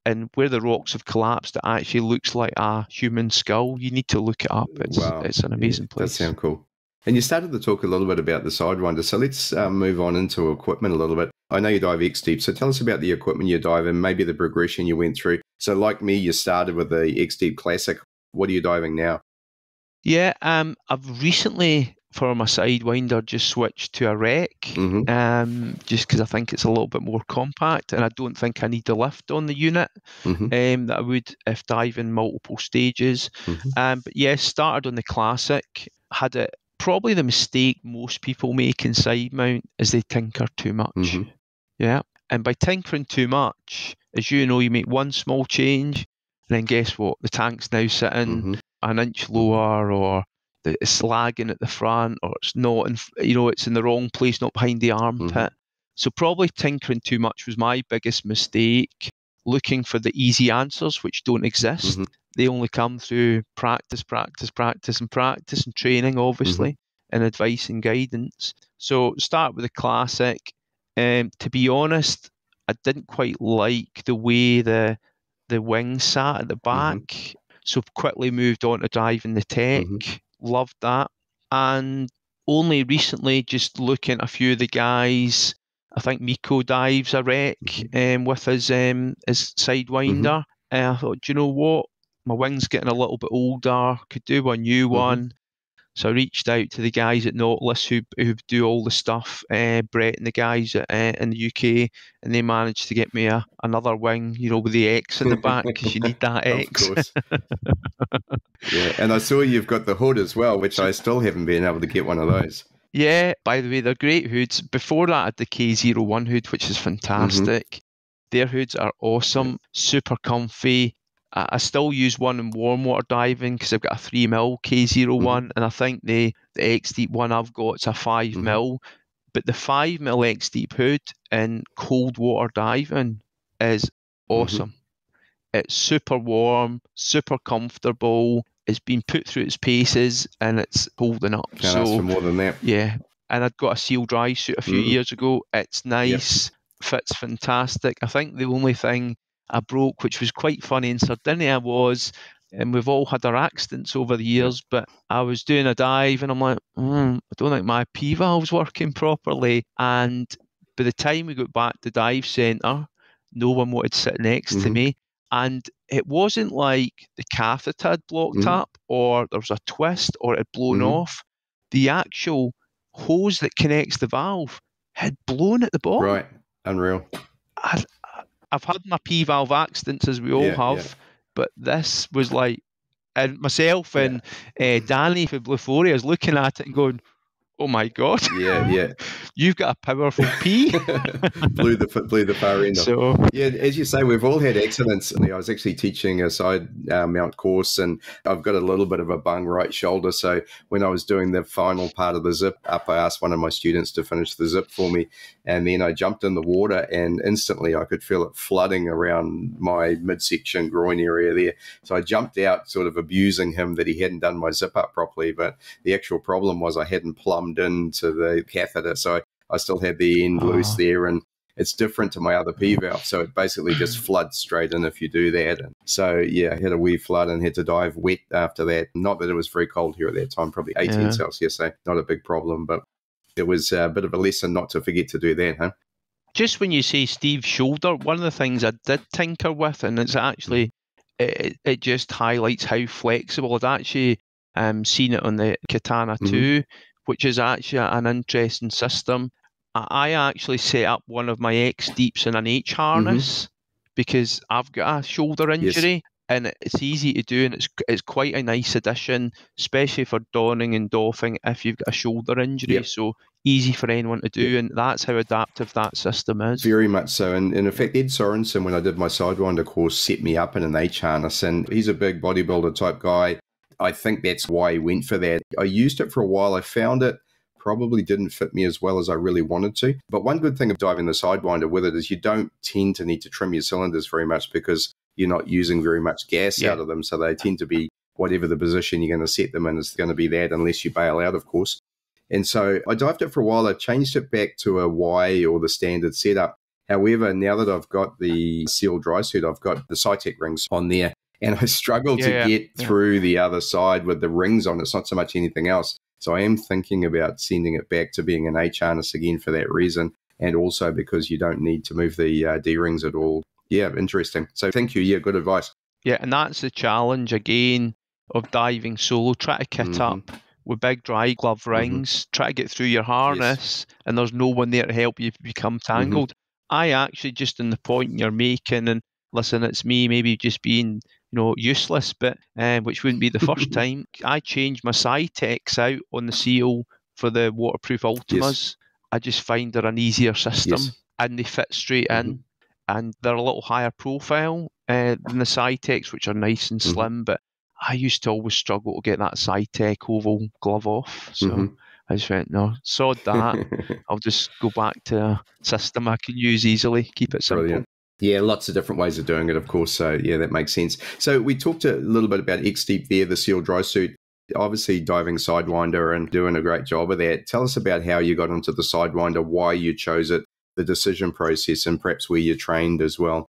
and where the rocks have collapsed, it actually looks like a human skull. You need to look it up. It's an amazing place. That sounds cool. And you started to talk a little bit about the Sidewinder, so let's move on into equipment a little bit. I know you dive XDEEP, so tell us about the equipment you dive and maybe the progression you went through. So like me, you started with the XDEEP Classic. What are you diving now? Yeah, I've recently, for my Sidewinder, just switched to a rec, just because I think it's a little bit more compact, and I don't think I need the lift on the unit that I would if diving multiple stages. But yeah, started on the Classic, had it. Probably the mistake most people make in Sidemount is they tinker too much. Yeah, and by tinkering too much, as you know, you make one small change, and then guess what? The tank's now sitting an inch lower, or it's lagging at the front, or it's not, it's in the wrong place, not behind the armpit. So probably tinkering too much was my biggest mistake. Looking for the easy answers, which don't exist. They only come through practice, and training, obviously, and advice and guidance. So start with the Classic. To be honest, I didn't quite like the way the wing sat at the back. So quickly moved on to diving the Tech. Loved that. And only recently, just looking at a few of the guys, I think Miko dives a rec with his Sidewinder. And I thought, do you know what? My wing's getting a little bit older, could do a new one. So I reached out to the guys at Nautilus who do all the stuff, Brett and the guys in the UK, and they managed to get me another wing, with the X in the back, because you need that X. Of course. Yeah, and I saw you've got the hood as well, which I still haven't been able to get one of those. Yeah, by the way, they're great hoods. Before that, I had the K01 hood, which is fantastic. Their hoods are awesome, super comfy. I still use one in warm water diving because I've got a 3mm K01, and I think the XDEEP one I've got, it's a 5mm. But the 5mm XDEEP hood in cold water diving is awesome. It's super warm, super comfortable. It's been put through its paces, and it's holding up. Can't ask for more than that. Yeah, and I'd got a Seal Dry suit a few years ago. It's nice, fits fantastic. I think the only thing I broke, which was quite funny in Sardinia, was, and we've all had our accidents over the years, but I was doing a dive and I'm like, I don't think my P-valve's working properly. And by the time we got back to dive centre, no one wanted to sit next to me. And it wasn't like the catheter had blocked up, or there was a twist, or it had blown off. The actual hose that connects the valve had blown at the bottom. Right, unreal. I've had my P-valve accidents, as we all have, but this was like, And myself and Danny from Blueforia is looking at it and going, oh my God. Yeah. You've got a powerful P. blew the far end off. So yeah, as you say, we've all had accidents. I was actually teaching a side mount course, and I've got a little bit of a bung right shoulder. So when I was doing the final part of the zip up, I asked one of my students to finish the zip for me, and then I jumped in the water, and instantly I could feel it flooding around my midsection groin area there. So I jumped out, sort of abusing him that he hadn't done my zip up properly. But the actual problem was I hadn't plumbed into the catheter, so I still had the end loose there, and it's different to my other P valve, so it basically just floods straight in if you do that. And so yeah, I had a wee flood and had to dive wet after that. Not that it was very cold here at that time, probably 18 Celsius, so not a big problem, but it was a bit of a lesson not to forget to do that, huh? Just when you say Steve's shoulder, one of the things I did tinker with, and it's actually it just highlights how flexible. I'd actually seen it on the Katana 2, which is actually an interesting system. I actually set up one of my XDEEPs in an H harness because I've got a shoulder injury, and it's easy to do, and it's quite a nice addition, especially for donning and doffing if you've got a shoulder injury. So easy for anyone to do, and that's how adaptive that system is. Very much so. And in fact, Ed Sorensen, when I did my Sidewinder course, set me up in an H harness, and he's a big bodybuilder type guy. I think that's why he went for that. I used it for a while. I found it probably didn't fit me as well as I really wanted to. But one good thing of diving the Sidewinder with it is you don't tend to need to trim your cylinders very much because you're not using very much gas out of them. So they tend to be whatever the position you're going to set them in is going to be that, unless you bail out, of course. And so I dived it for a while. I changed it back to a Y or the standard setup. However, now that I've got the Seal dry suit, I've got the Cytec rings on there, and I struggle to get through the other side with the rings on. It's not so much anything else. So I am thinking about sending it back to being an H harness again for that reason, and also because you don't need to move the D-rings at all. Yeah, interesting. So thank you. Yeah, good advice. Yeah, and that's the challenge, again, of diving solo. Try to kit up with big dry glove rings, try to get through your harness, and there's no one there to help you become tangled. I actually, just in the point you're making, and listen, it's me maybe just being useless, but which wouldn't be the first time. I changed my Cytex out on the Seal for the waterproof Ultimas. I just find they're an easier system, and they fit straight in, and they're a little higher profile than the Cytex, which are nice and slim, but I used to always struggle to get that Cytec oval glove off, so I just went, no, sod that. I'll just go back to a system I can use easily, keep it simple. Brilliant. Yeah, lots of different ways of doing it, of course. So, yeah, that makes sense. So we talked a little bit about XDEEP there, the Seal dry suit. Obviously, diving Sidewinder and doing a great job of that. Tell us about how you got into the Sidewinder, why you chose it, the decision process, and perhaps where you trained as well.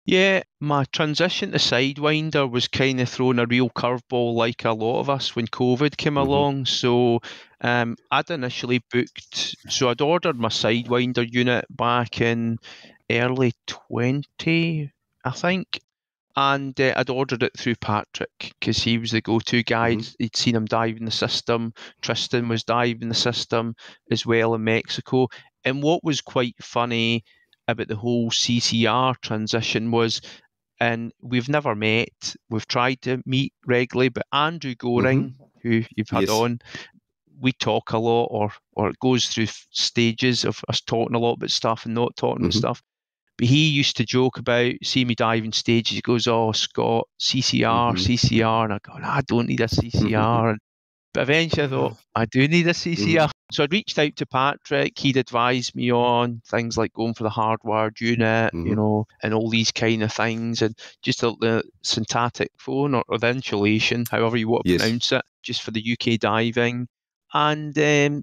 Yeah, my transition to Sidewinder was kind of throwing a real curveball like a lot of us when COVID came along. So I'd initially booked, so I'd ordered my Sidewinder unit back in early 20, I think. And I'd ordered it through Patrick because he was the go-to guy. He'd seen him diving the system. Tristan was diving the system as well in Mexico. And what was quite funny about the whole CCR transition was, and we've never met, we've tried to meet regularly, but Andrew Goring, who you've had on, we talk a lot, or it goes through stages of us talking a lot about stuff and not talking about stuff. But he used to joke about, see me diving stages, he goes, oh, Scott, CCR, and I go, no, I don't need a CCR. But eventually I thought, I do need a CCR. So I reached out to Patrick. He'd advised me on things like going for the hardwired unit, and all these kind of things, and just the syntactic phone or the insulation, however you want to pronounce it, just for the UK diving. And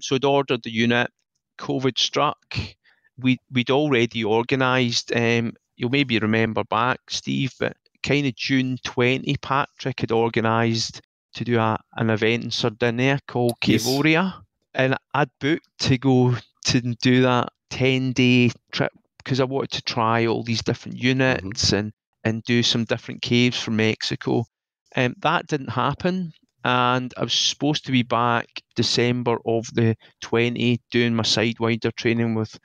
so I'd ordered the unit. COVID struck. We'd already organised, you'll maybe remember back, Steve, but kind of June 20, Patrick had organised to do an event in Sardinia called Cavoria. And I'd booked to go to do that 10-day trip because I wanted to try all these different units and do some different caves from Mexico. That didn't happen. And I was supposed to be back December of the 20 doing my Sidewinder training with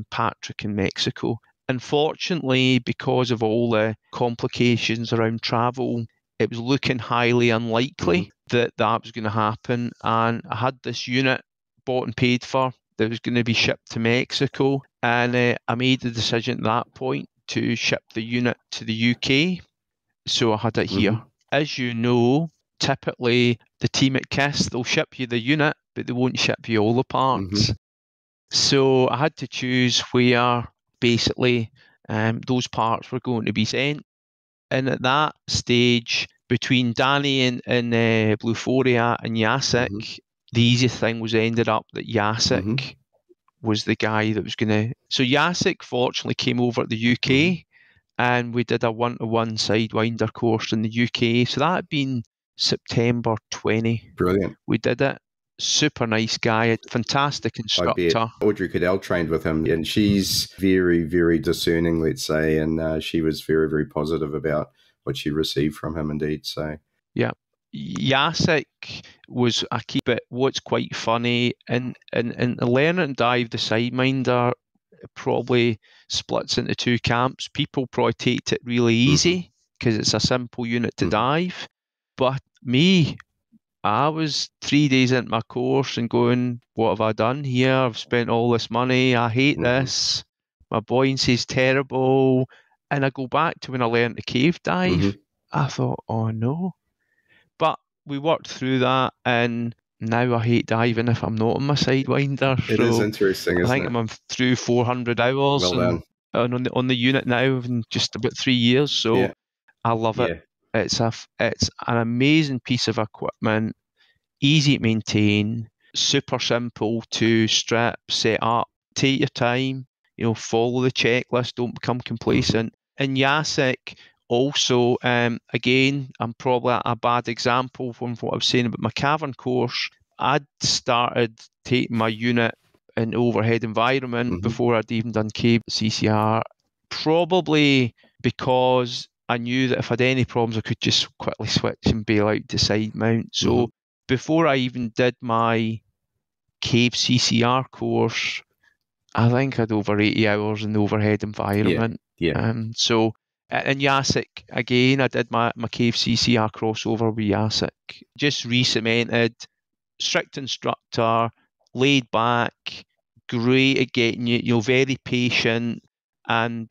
Patrick in Mexico. Unfortunately, because of all the complications around travel, it was looking highly unlikely that that was going to happen. And I had this unit bought and paid for that was going to be shipped to Mexico. And I made the decision at that point to ship the unit to the UK. So I had it here. As you know, typically the team at KISS, they'll ship you the unit, but they won't ship you all the parts. So I had to choose where basically those parts were going to be sent. And at that stage, between Danny and Bluephoria and Jacek, the easiest thing was ended up that Jacek was the guy that was going to... So Jacek fortunately came over to the UK and we did a one-to-one Sidewinder course in the UK. So that had been September 20. Brilliant. We did it. Super nice guy, fantastic instructor. I bet. Audrey Cadell trained with him, and she's very, very discerning, let's say, and she was very, very positive about what she received from him indeed. So yeah. Jacek was, I keep it, what's quite funny, and Learn and Dive the Sideminder probably splits into two camps. People probably take it really easy because it's a simple unit to dive. But me, I was 3 days into my course and going, what have I done here? I've spent all this money. I hate this. My buoyancy's terrible. And I go back to when I learned to cave dive. I thought, oh no. But we worked through that, and now I hate diving if I'm not on my Sidewinder. It is interesting, isn't it? I think I'm through 400 hours well and on the unit now in just about 3 years. So I love it. It's an amazing piece of equipment, easy to maintain, super simple to strip, set up. Take your time, follow the checklist, don't become complacent. And Jacek also, again, I'm probably a bad example from what I was saying about my cavern course. I'd started taking my unit in overhead environment before I'd even done cave CCR, probably because I knew that if I had any problems, I could just quickly switch and bail out to Sidemount. So before I even did my cave CCR course, I think I had over 80 hours in the overhead environment. And Jacek, again, I did my cave CCR crossover with Jacek. Just re-cemented, strict instructor, laid back, great at getting you, very patient, and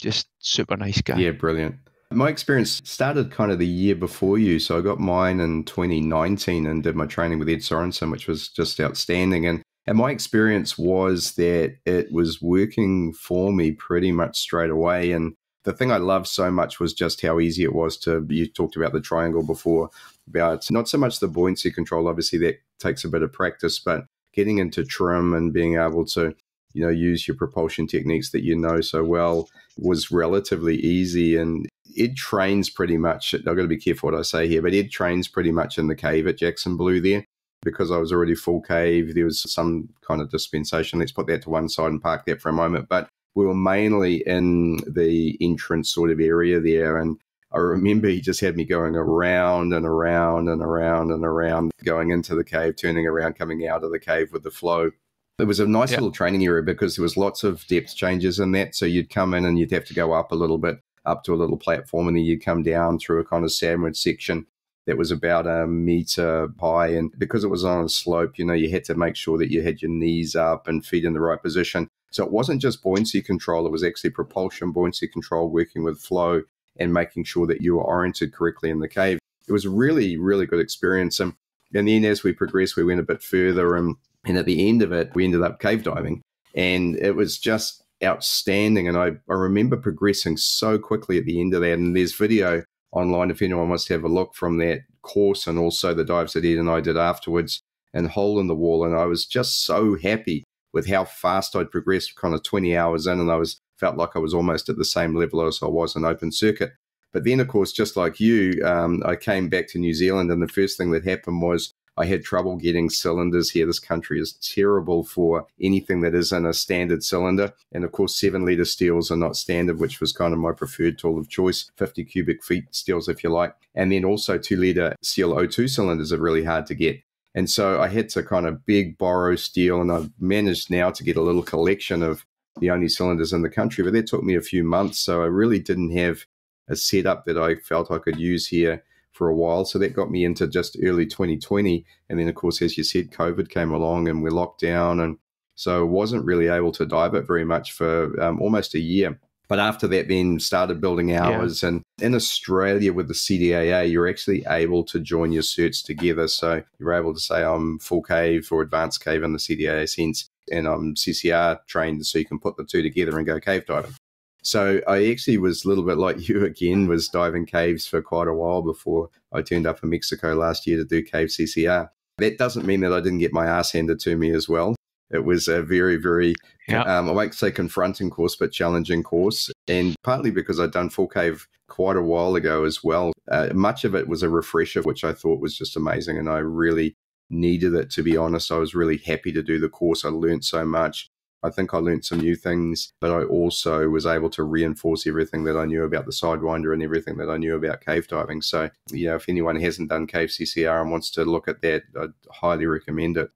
just super nice guy. Yeah, brilliant. My experience started kind of the year before you. So I got mine in 2019 and did my training with Ed Sorensen, which was just outstanding. And my experience was that it was working for me pretty much straight away. And the thing I loved so much was just how easy it was you talked about the triangle before, about not so much the buoyancy control, obviously that takes a bit of practice, but getting into trim and being able to use your propulsion techniques that so well was relatively easy. And Ed trains pretty much, I've got to be careful what I say here, but Ed trains pretty much in the cave at Jackson Blue there. Because I was already full cave, there was some kind of dispensation. Let's put that to one side and park that for a moment. But we were mainly in the entrance sort of area there. And I remember he just had me going around and around and around and around, going into the cave, turning around, coming out of the cave with the flow. It was a nice little training area because there was lots of depth changes in that. So you'd come in and you'd have to go up a little bit, up to a little platform, and then you'd come down through a kind of sandwich section that was about 1 meter high. And because it was on a slope, you had to make sure that you had your knees up and feet in the right position. So it wasn't just buoyancy control, it was actually propulsion, buoyancy control, working with flow and making sure that you were oriented correctly in the cave. It was a really, really good experience. And then as we progressed, we went a bit further, and at the end of it, we ended up cave diving. And it was just outstanding. And I remember progressing so quickly at the end of that. And there's video online if anyone wants to have a look from that course, and also the dives that Ed and I did afterwards, and hole in the wall. And I was just so happy with how fast I'd progressed, kind of 20 hours in, and I felt like I was almost at the same level as I was in open circuit. But then, of course, just like you, I came back to New Zealand, and the first thing that happened was I had trouble getting cylinders here. This country is terrible for anything that isn't a standard cylinder. And of course, 7-litre steels are not standard, which was kind of my preferred tool of choice, 50 cubic feet steels, if you like. And then also 2-litre steel O2 cylinders are really hard to get. And so I had to kind of borrow steel, and I've managed now to get a little collection of the only cylinders in the country, but that took me a few months. So I really didn't have a setup that I felt I could use here for a while. So that got me into just early 2020. And then, of course, as you said, COVID came along and we're locked down. And so wasn't really able to dive it very much for almost a year. But after that, then started building hours. Yeah. And in Australia with the CDAA, you're actually able to join your certs together. So you're able to say I'm full cave or advanced cave in the CDAA sense, and I'm CCR trained, so you can put the two together and go cave diving. So I actually was a little bit like you again, was diving caves for quite a while before I turned up in Mexico last year to do cave CCR. That doesn't mean that I didn't get my ass handed to me as well. It was a very, very, I won't say confronting course, but challenging course. And partly because I'd done full cave quite a while ago as well. Much of it was a refresher, which I thought was just amazing. And I really needed it, to be honest. I was really happy to do the course. I learned so much. I think I learned some new things, but I also was able to reinforce everything that I knew about the Sidewinder and everything that I knew about cave diving. So, if anyone hasn't done cave CCR and wants to look at that, I'd highly recommend it.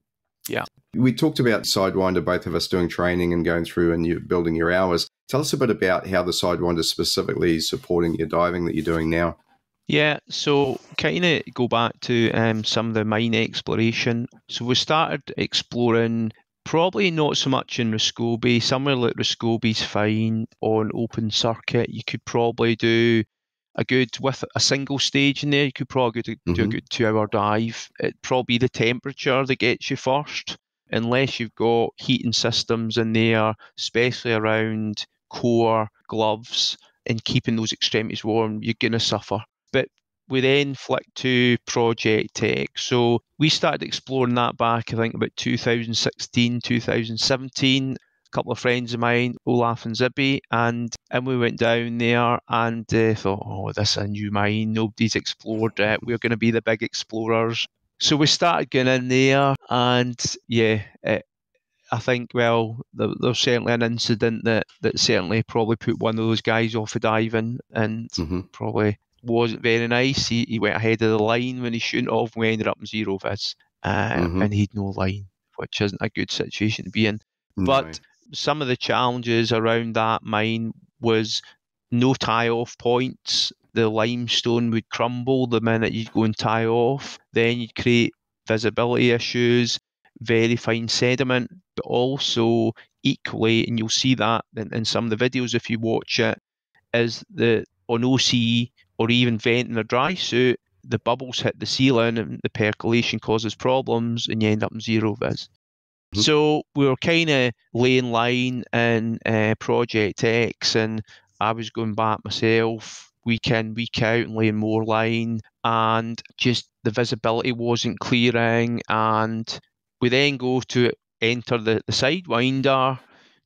Yeah. We talked about Sidewinder, both of us doing training and going through and you building your hours. Tell us a bit about how the Sidewinder specifically is supporting your diving that you're doing now. Yeah, so kind of go back to some of the mine exploration. So we started exploring probably not so much in Roscoby. Somewhere like Roscoby's fine on open circuit. You could probably do with a single stage in there, you could probably do a good 2-hour dive. It'd probably be the temperature that gets you first. Unless you've got heating systems in there, especially around core, gloves, and keeping those extremities warm, you're going to suffer. But we then flicked to Project Tech. So we started exploring that back, I think, about 2016, 2017. A couple of friends of mine, Olaf and Zibby, and we went down there and thought, oh, this is a new mine. Nobody's explored it. We're going to be the big explorers. So we started going in there, and I think, well, there's certainly an incident that certainly probably put one of those guys off of diving, and probably wasn't very nice. He went ahead of the line when he shouldn't have. We ended up in zero viz, and he'd no line, which isn't a good situation to be in. No. But some of the challenges around that mine was no tie-off points. The limestone would crumble the minute you go and tie off. Then you'd create visibility issues, very fine sediment, but also equally, and you'll see that in some of the videos if you watch it, is on OC or even venting a dry suit, the bubbles hit the ceiling and the percolation causes problems and you end up in zero viz. So we were kind of laying line in Project X, and I was going back myself week in, week out and laying more line, and just the visibility wasn't clearing. And we then go to enter the Sidewinder,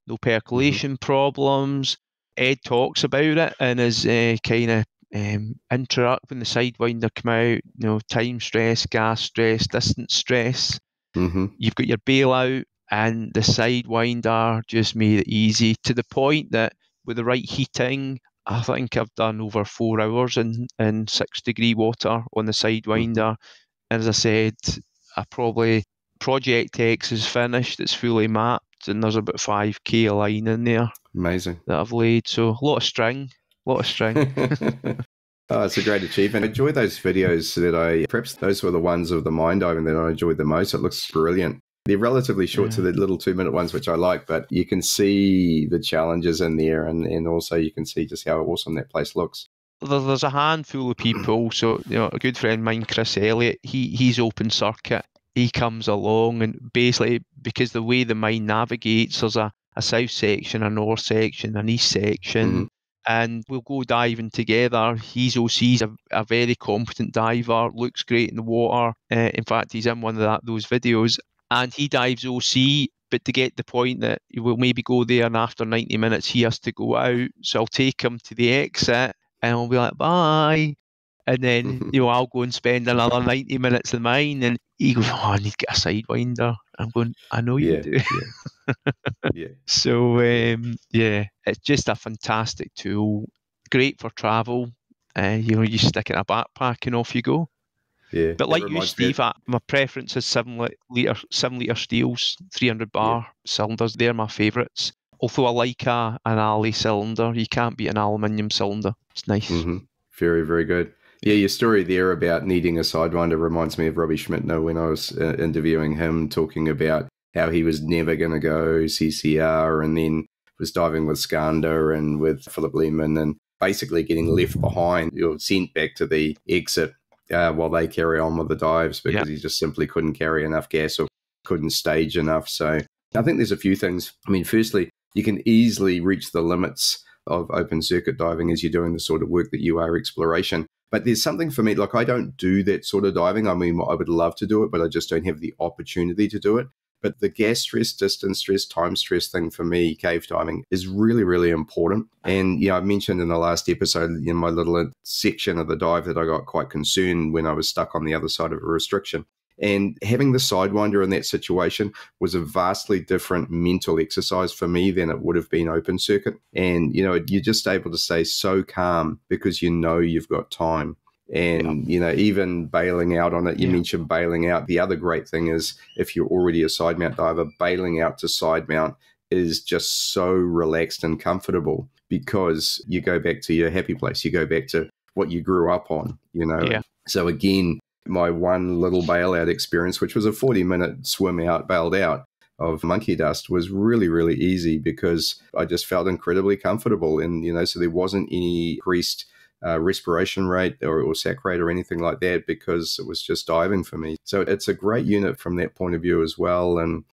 no percolation problems. Ed talks about it in his kind of interact when the Sidewinder come out, time stress, gas stress, distance stress. You've got your bailout, and the Sidewinder just made it easy to the point that with the right heating, I think I've done over 4 hours in 6-degree water on the Sidewinder. And as I said, Project X is finished, it's fully mapped, and there's about 5k of line in there. Amazing. That I've laid. So a lot of string. Oh, it's a great achievement. I enjoy those videos perhaps those were the ones of the mine diving that I enjoyed the most. It looks brilliant. They're relatively short, so they're little 2-minute ones, which I like, but you can see the challenges in there, and also you can see just how awesome that place looks. There's a handful of people. So, a good friend of mine, Chris Elliott, he's open circuit. He comes along, and basically, because the way the mine navigates, there's a south section, a north section, an east section, and we'll go diving together. He's OC's a very competent diver, looks great in the water. In fact, he's in one of those videos, and he dives OC, but to get the point that he will maybe go there, and after 90 minutes, he has to go out. So I'll take him to the exit, and I'll be like, bye. And then, I'll go and spend another 90 minutes in mine. And he goes, oh, I need to get a Sidewinder. I'm going, I know you do. Yeah. So, it's just a fantastic tool. Great for travel. You stick it in a backpack and off you go. Yeah. But like you, Steve, my preference is 7 litre steels, 300 bar cylinders. They're my favourites. although I like an alloy cylinder, you can't beat an aluminium cylinder. It's nice. Mm-hmm. Very, very good. Yeah, your story there about needing a Sidewinder reminds me of Robbie Schmidtner when I was interviewing him, talking about how he was never going to go CCR and then was diving with Skanda and with Philip Lehman and basically getting left behind. You're sent back to the exit while they carry on with the dives because he just simply couldn't carry enough gas or couldn't stage enough. So I think there's a few things. I mean, firstly, you can easily reach the limits of open circuit diving as you're doing the sort of work that you are, exploration. But there's something for me, like I don't do that sort of diving. I mean, I would love to do it, but I just don't have the opportunity to do it. But the gas stress, distance stress, time stress thing for me, cave diving, is really, really important. And, I mentioned in the last episode in my little section of the dive that I got quite concerned when I was stuck on the other side of a restriction. And having the Sidewinder in that situation was a vastly different mental exercise for me than it would have been open circuit. And, you're just able to stay so calm because you've got time. And, even bailing out on it, you mentioned bailing out. The other great thing is if you're already a Sidemount diver, bailing out to Sidemount is just so relaxed and comfortable because you go back to your happy place. You go back to what you grew up on, So again, my one little bailout experience, which was a 40-minute swim out, bailed out of monkey dust, was really, really easy because I just felt incredibly comfortable. And, so there wasn't any increased respiration rate or sac rate or anything like that because it was just diving for me. So it's a great unit from that point of view as well. And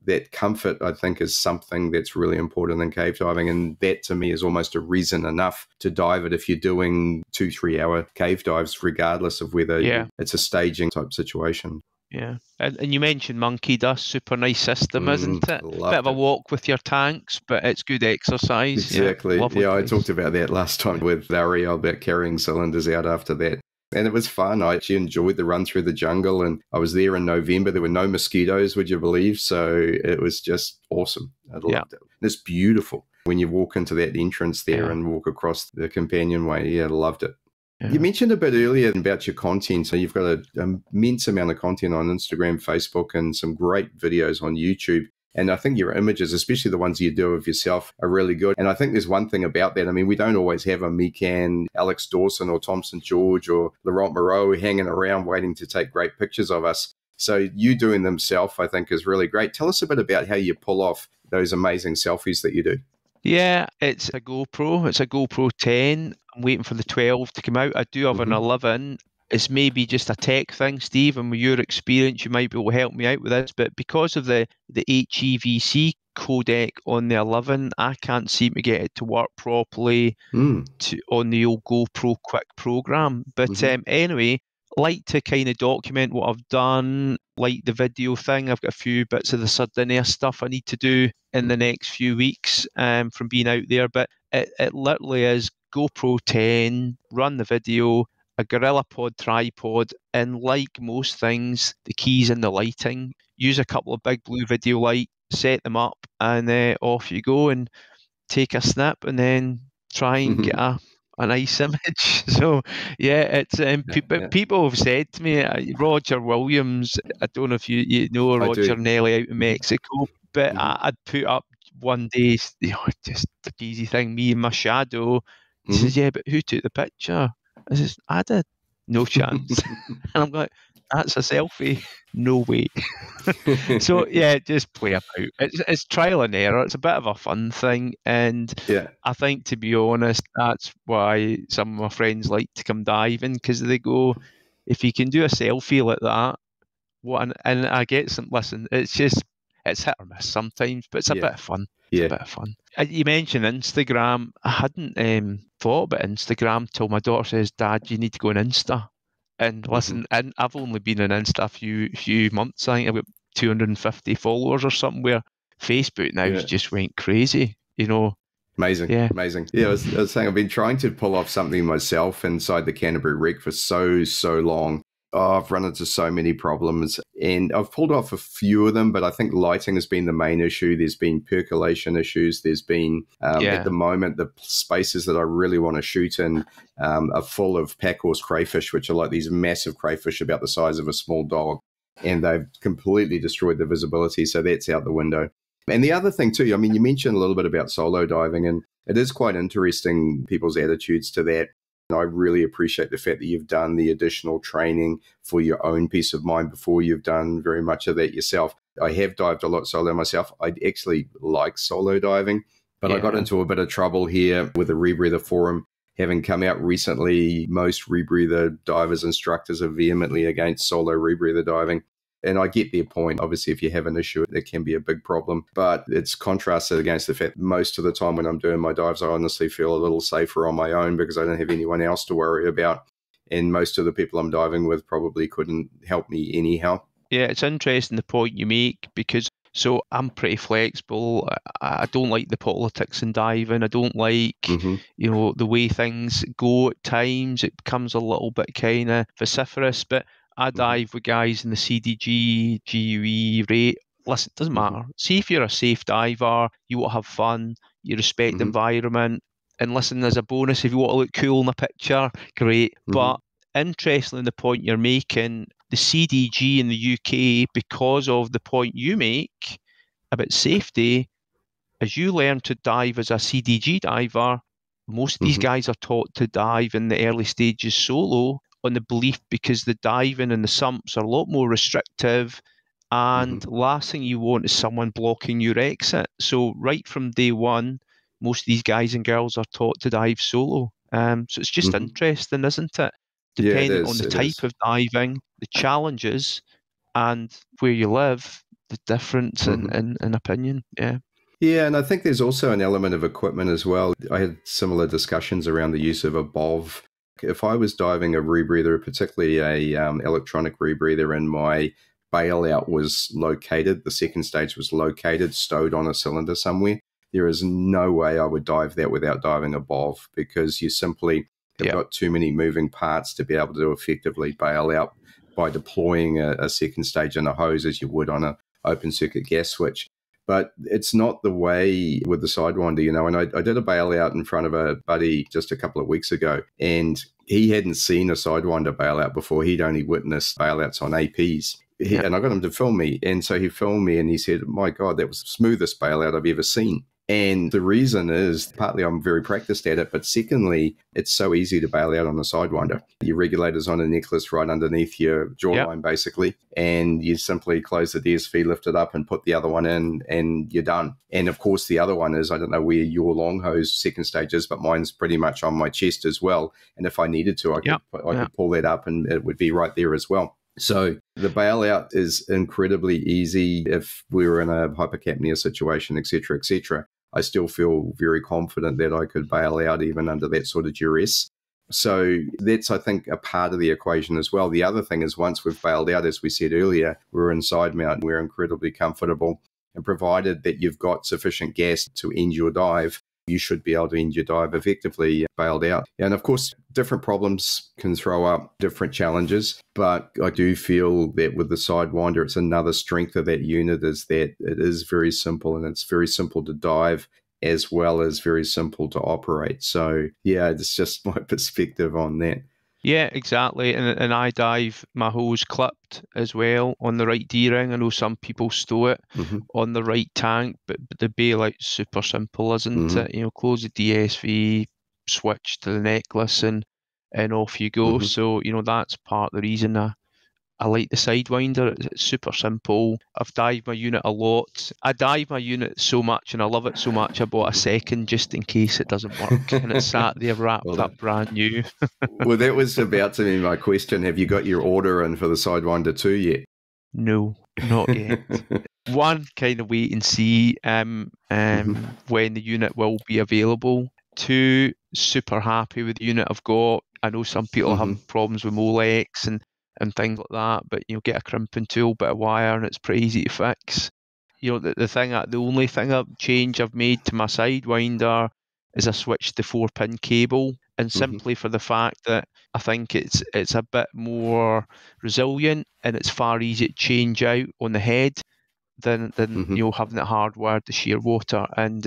that comfort, I think, is something that's really important in cave diving. And that, to me, is almost a reason enough to dive it if you're doing 2-3 hour cave dives, regardless of whether it's a staging type situation. Yeah. And you mentioned monkey dust, super nice system, isn't it? Bit of a walk with your tanks, but it's good exercise. Exactly. Yeah, I talked about that last time with Larry about carrying cylinders out after that. And it was fun. I actually enjoyed the run through the jungle. And I was there in November. There were no mosquitoes, would you believe? So it was just awesome. I loved it. And it's beautiful when you walk into that entrance there and walk across the companionway. Yeah, I loved it. Yeah. You mentioned a bit earlier about your content. So you've got an immense amount of content on Instagram, Facebook, and some great videos on YouTube. And I think your images, especially the ones you do of yourself, are really good. And I think there's one thing about that. I mean, we don't always have a Meekan, Alex Dawson or Tom St. George or Laurent Moreau hanging around waiting to take great pictures of us. So you doing them self, I think, is really great. Tell us a bit about how you pull off those amazing selfies that you do. Yeah, it's a GoPro. It's a GoPro 10. I'm waiting for the 12 to come out. I do have an 11. It's maybe just a tech thing, Steve, and with your experience, you might be able to help me out with this. But because of the HEVC codec on the 11, I can't seem to get it to work properly on the old GoPro Quick program. But anyway, like to kind of document what I've done, like the video thing. I've got a few bits of the Sardinia stuff I need to do in the next few weeks from being out there. But it literally is GoPro 10, run the video, a GorillaPod tripod, and like most things, the keys in the lighting. Use a couple of big blue video lights, set them up, and off you go and take a snap and then try and get a nice image. So yeah, it's people have said to me, Roger Williams, I don't know if you know Roger Nelly out in Mexico, but I'd put up one day, just the easy thing, me and my shadow. He says, yeah, but who took the picture? I says, I did. No chance. And I'm like, that's a selfie. No way. So yeah, just play about. It's trial and error. It's a bit of a fun thing, and I think, to be honest, that's why some of my friends like to come diving, because they go, if you can do a selfie like that, and I get some. Listen, it's hit or miss sometimes, but it's a bit of fun. It's a bit of fun. You mentioned Instagram. I hadn't thought about Instagram till my daughter says, "Dad, you need to go on Insta." And listen, and I've only been on Insta a few months. I think I've got 250 followers or something, where Facebook now just went crazy, Amazing. Yeah. Amazing. Yeah, I was saying, I've been trying to pull off something myself inside the Canterbury rig for so long. I've run into so many problems, and I've pulled off a few of them, but I think lighting has been the main issue. There's been percolation issues. There's been, at the moment, the spaces that I really want to shoot in are full of packhorse crayfish, which are like these massive crayfish about the size of a small dog, and they've completely destroyed the visibility, so that's out the window. And the other thing too, I mean, you mentioned a little bit about solo diving, and it is quite interesting, people's attitudes to that. And I really appreciate the fact that you've done the additional training for your own peace of mind before you've done very much of that yourself. I have dived a lot solo myself. I actually like solo diving, but I got into a bit of trouble here with the Rebreather forum. Having come out recently, most rebreather divers instructors are vehemently against solo rebreather diving. And I get their point. Obviously, if you have an issue, it can be a big problem. But it's contrasted against the fact most of the time when I'm doing my dives, I honestly feel a little safer on my own because I don't have anyone else to worry about. And most of the people I'm diving with probably couldn't help me anyhow. Yeah, it's interesting the point you make, because so I'm pretty flexible. I don't like the politics in diving. I don't like, the way things go at times. It becomes a little bit kind of vociferous, but I dive with guys in the CDG, GUE rate. Listen, it doesn't matter. See, if you're a safe diver, you want to have fun, you respect the environment. And listen, as a bonus, if you want to look cool in a picture, great. But interestingly, the point you're making, the CDG in the UK, because of the point you make about safety, as you learn to dive as a CDG diver, most of these guys are taught to dive in the early stages solo on the belief, because the diving and the sumps are a lot more restrictive, and last thing you want is someone blocking your exit. So right from day one, most of these guys and girls are taught to dive solo. So it's just interesting, isn't it? Depending on the type of diving, the challenges, and where you live, the difference in opinion. Yeah. Yeah, and I think there's also an element of equipment as well. I had similar discussions around the use of a BOV. If I was diving a rebreather, particularly a electronic rebreather, and my bailout was located, the second stage was located, stowed on a cylinder somewhere, there is no way I would dive that without diving a BOV, because you simply have got too many moving parts to be able to effectively bail out by deploying a second stage in a hose as you would on an open circuit gas switch. But it's not the way with the Sidewinder, and I did a bailout in front of a buddy just a couple of weeks ago, and he hadn't seen a Sidewinder bailout before. He'd only witnessed bailouts on APs. And I got him to film me. And so he filmed me and he said, my God, that was the smoothest bailout I've ever seen. And the reason is partly I'm very practiced at it, but secondly, it's so easy to bail out on the Sidewinder. Your regulator's on a necklace right underneath your jawline, basically, and you simply close the DSV, lift it up, and put the other one in, and you're done. And of course, the other one is, I don't know where your long hose second stage is, but mine's pretty much on my chest as well. And if I needed to, I could pull that up and it would be right there as well. So the bailout is incredibly easy if we were in a hypercapnia situation, et cetera, et cetera. I still feel very confident that I could bail out even under that sort of duress. So that's, I think, a part of the equation as well. The other thing is, once we've bailed out, as we said earlier, we're in Sidemount, we're incredibly comfortable. And provided that you've got sufficient gas to end your dive, you should be able to end your dive effectively bailed out. And of course, different problems can throw up different challenges, but I do feel that with the Sidewinder, it's another strength of that unit is that it is very simple, and it's very simple to dive as well as very simple to operate. So yeah, it's just my perspective on that. Yeah, exactly. And I dive my hose clipped as well on the right D-ring. I know some people stow it on the right tank, but the bailout's super simple, isn't it? Close the DSV, switch to the necklace, and off you go. So, that's part of the reason I like the Sidewinder. It's super simple. I've dived my unit a lot. I dive my unit so much and I love it so much, I bought a second just in case it doesn't work. And it's sat there wrapped up brand new. Well, that was about to be my question. Have you got your order in for the Sidewinder 2 yet? No, not yet. One, kind of wait and see when the unit will be available. Two, super happy with the unit I've got. I know some people have problems with Molex and things like that, but get a crimping tool, bit of wire, and it's pretty easy to fix. The only thing I've made to my Sidewinder is I switched the 4-pin cable, and simply for the fact that I think it's a bit more resilient and it's far easier to change out on the head than having it hardwired to shear water. And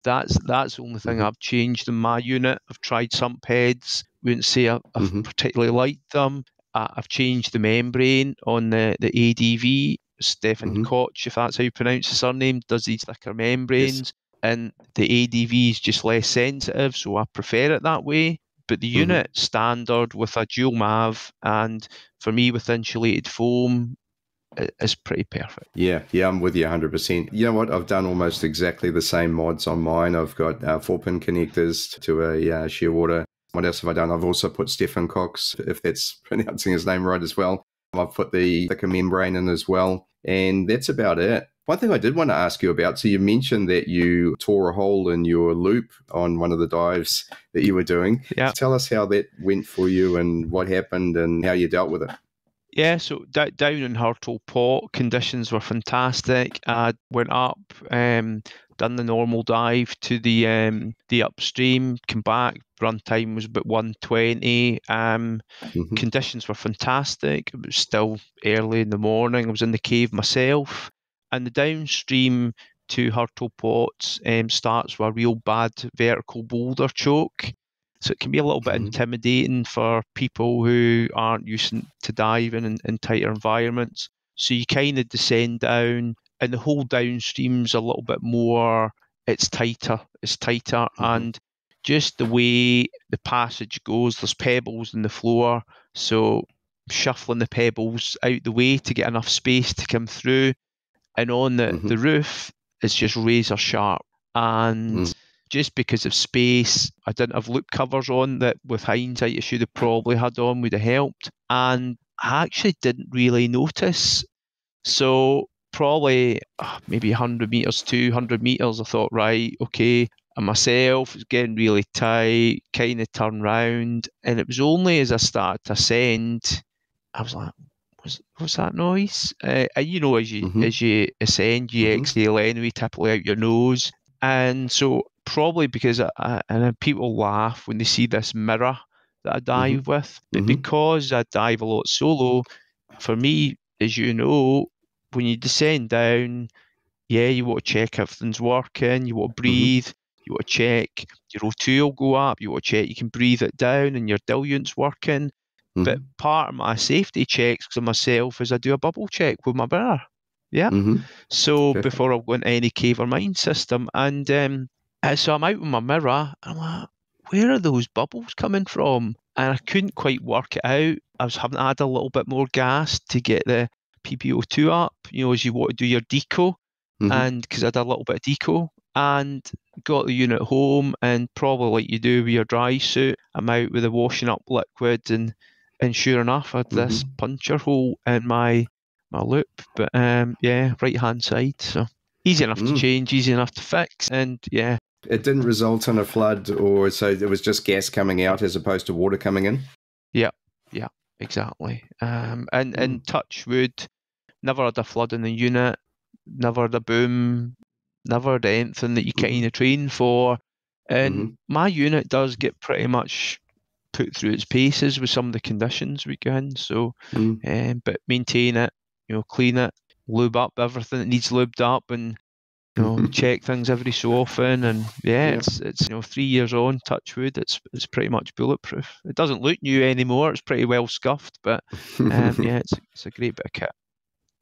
that's the only thing I've changed in my unit. I've tried sump heads, wouldn't say I've particularly liked them. I've changed the membrane on the ADV Stefan Koch, if that's how you pronounce the surname, does these thicker membranes, and the ADV is just less sensitive, so I prefer it that way. But the unit standard with a dual MAV, and for me with insulated foam, is pretty perfect. Yeah, I'm with you 100%. You know what? I've done almost exactly the same mods on mine. I've got 4-pin connectors to a Shearwater. What else have I done? I've also put Stefan Cox, if that's pronouncing his name right as well. I've put the thicker membrane in as well. And that's about it. One thing I did want to ask you about, so you mentioned that you tore a hole in your loop on one of the dives that you were doing. Yeah. Tell us how that went for you and what happened and how you dealt with it. Yeah, so down in Hurtle Pot, conditions were fantastic. I went up, done the normal dive to the upstream, came back, run time was about 120. Conditions were fantastic. It was still early in the morning. I was in the cave myself. And the downstream to Hurtle Pot starts with a real bad vertical boulder choke. So it can be a little bit intimidating for people who aren't used to diving in tighter environments. So you kind of descend down, and the whole downstream's a little bit more, it's tighter, and just the way the passage goes, there's pebbles in the floor, so shuffling the pebbles out the way to get enough space to come through. And on the roof, it's just razor sharp. And just because of space, I didn't have loop covers on that with hindsight I should have probably had on, would have helped. And I actually didn't really notice. So probably maybe 100 metres, 200 metres, I thought, right, okay. And myself was getting really tight, kind of turned round. And it was only as I started to ascend, I was like, what's that noise? And you know, as you ascend, you exhale anyway, typically out your nose. And so probably because and people laugh when they see this mirror that I dive with, but because I dive a lot solo, for me, as you know, when you descend down, yeah, you want to check everything's working, you want to breathe, you want to check your O2 will go up, you want to check you can breathe it down and your diluent's working. But part of my safety checks for myself is I do a bubble check with my mirror. Yeah. So Perfect. before I go into any cave or mine system. And so I'm out with my mirror and I'm like, where are those bubbles coming from? And I couldn't quite work it out. I was having to add a little bit more gas to get the PPO2 up, you know, as you want to do your deco. And because I did a little bit of deco and got the unit home, and probably like you do with your dry suit, I'm out with the washing up liquid, and sure enough, I had this puncture hole in my loop. But yeah, right hand side. So easy enough to change, easy enough to fix, and yeah. It didn't result in a flood, or so it was just gas coming out as opposed to water coming in? Yeah, exactly. And touch wood, never had a flood in the unit, never had a boom, never had anything that you kind of train for. And my unit does get pretty much put through its paces with some of the conditions we go in. So, but maintain it, you know, clean it, lube up everything that needs lubed up, and you know, check things every so often. And yeah, it's you know, 3 years on, touch wood, it's pretty much bulletproof. It doesn't look new anymore. It's pretty well scuffed, but yeah, it's a great bit of kit.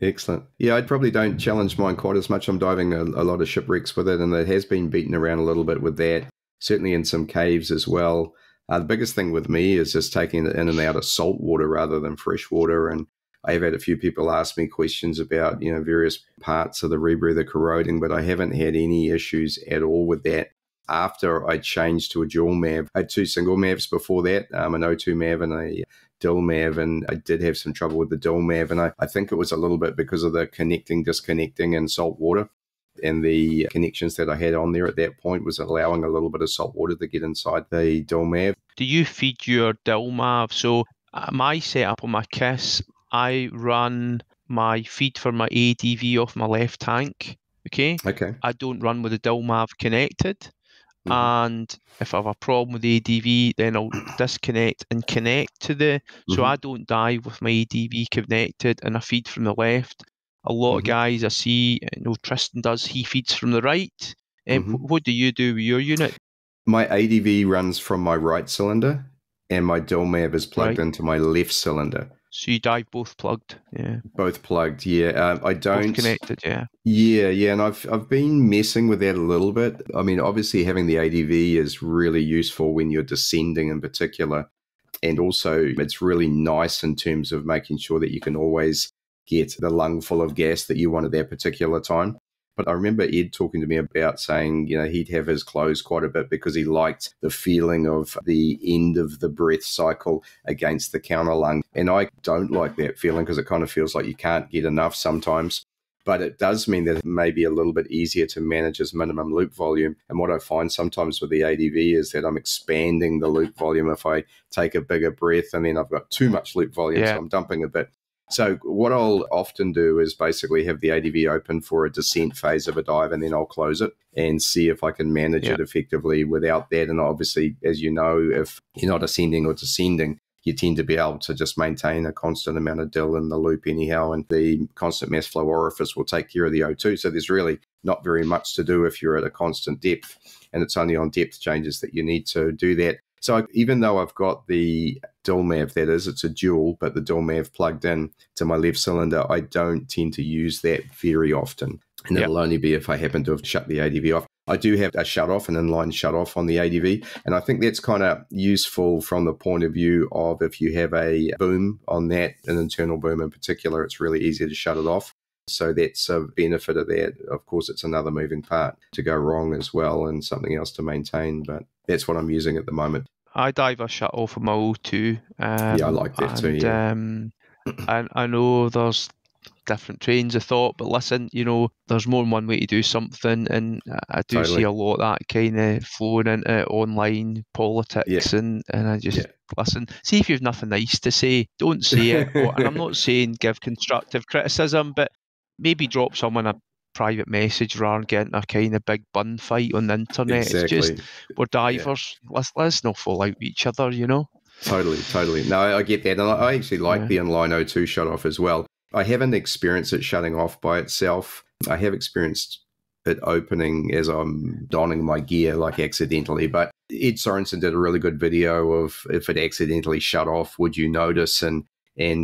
Excellent. Yeah, I probably don't challenge mine quite as much. I'm diving a lot of shipwrecks with it, and it has been beaten around a little bit with that, certainly in some caves as well. The biggest thing with me is just taking it in and out of salt water rather than fresh water. And I've had a few people ask me questions about, you know, various parts of the rebreather corroding, but I haven't had any issues at all with that. After I changed to a dual MAV, I had 2 single MAVs before that, an O2 MAV and a DIL MAV, and I did have some trouble with the DIL MAV, and I think it was a little bit because of the disconnecting and salt water, and the connections that I had on there at that point was allowing a little bit of salt water to get inside the DIL MAV. Do you feed your DIL MAV? So my setup on my KISS, I run my feed for my ADV off my left tank. Okay. I don't run with the DIL MAV connected. And if I have a problem with the ADV, then I'll disconnect and connect to the. So I don't dive with my ADV connected and I feed from the left. A lot of guys I see, you know, Tristan does, he feeds from the right. What do you do with your unit? My ADV runs from my right cylinder, and my DIL MAV is plugged into my left cylinder. So you dive both plugged, yeah. Both plugged, yeah. I don't... Both connected, yeah. Yeah, and I've been messing with that a little bit. I mean, obviously having the ADV is really useful when you're descending in particular. And also it's really nice in terms of making sure that you can always get the lung full of gas that you want at that particular time. But I remember Ed talking to me about saying, he'd have his closed quite a bit because he liked the feeling of the end of the breath cycle against the counter lung. And I don't like that feeling because it kind of feels like you can't get enough sometimes. But it does mean that it may be a little bit easier to manage as minimum loop volume. And what I find sometimes with the ADV is that I'm expanding the loop volume if I take a bigger breath, and then I've got too much loop volume, so I'm dumping a bit. So what I'll often do is basically have the ADV open for a descent phase of a dive, and then I'll close it and see if I can manage it effectively without that. And obviously, as you know, if you're not ascending or descending, you tend to be able to just maintain a constant amount of dill in the loop anyhow, and the constant mass flow orifice will take care of the O2. So there's really not very much to do if you're at a constant depth, and it's only on depth changes that you need to do that. So even though I've got the DILMAV, that is, it's a dual, but the DILMAV plugged in to my left cylinder, I don't tend to use that very often. And it'll only be if I happen to have shut the ADV off. I do have a shut-off, an inline shut-off on the ADV, and I think that's kind of useful from the point of view of if you have a boom on that, an internal boom in particular, it's really easy to shut it off. So that's a benefit of that. Of course, it's another moving part to go wrong as well and something else to maintain, but that's what I'm using at the moment. I dive a shut off of my O2. Yeah, I like that too, yeah. And I know there's different trains of thought, but listen, there's more than one way to do something, and I do see a lot of that kind of flowing into online politics, and I just listen, see if you've nothing nice to say, don't say it. And I'm not saying give constructive criticism, but maybe drop someone a private message rather than getting a kind of big bun fight on the internet. Exactly. It's just, we're divers, let's not fall out with each other, Totally. No, I get that, and I actually like the inline O2 shut off as well. I haven't experienced it shutting off by itself. I have experienced it opening as I'm donning my gear, like accidentally. But Ed Sorensen did a really good video of if it accidentally shut off, would you notice? And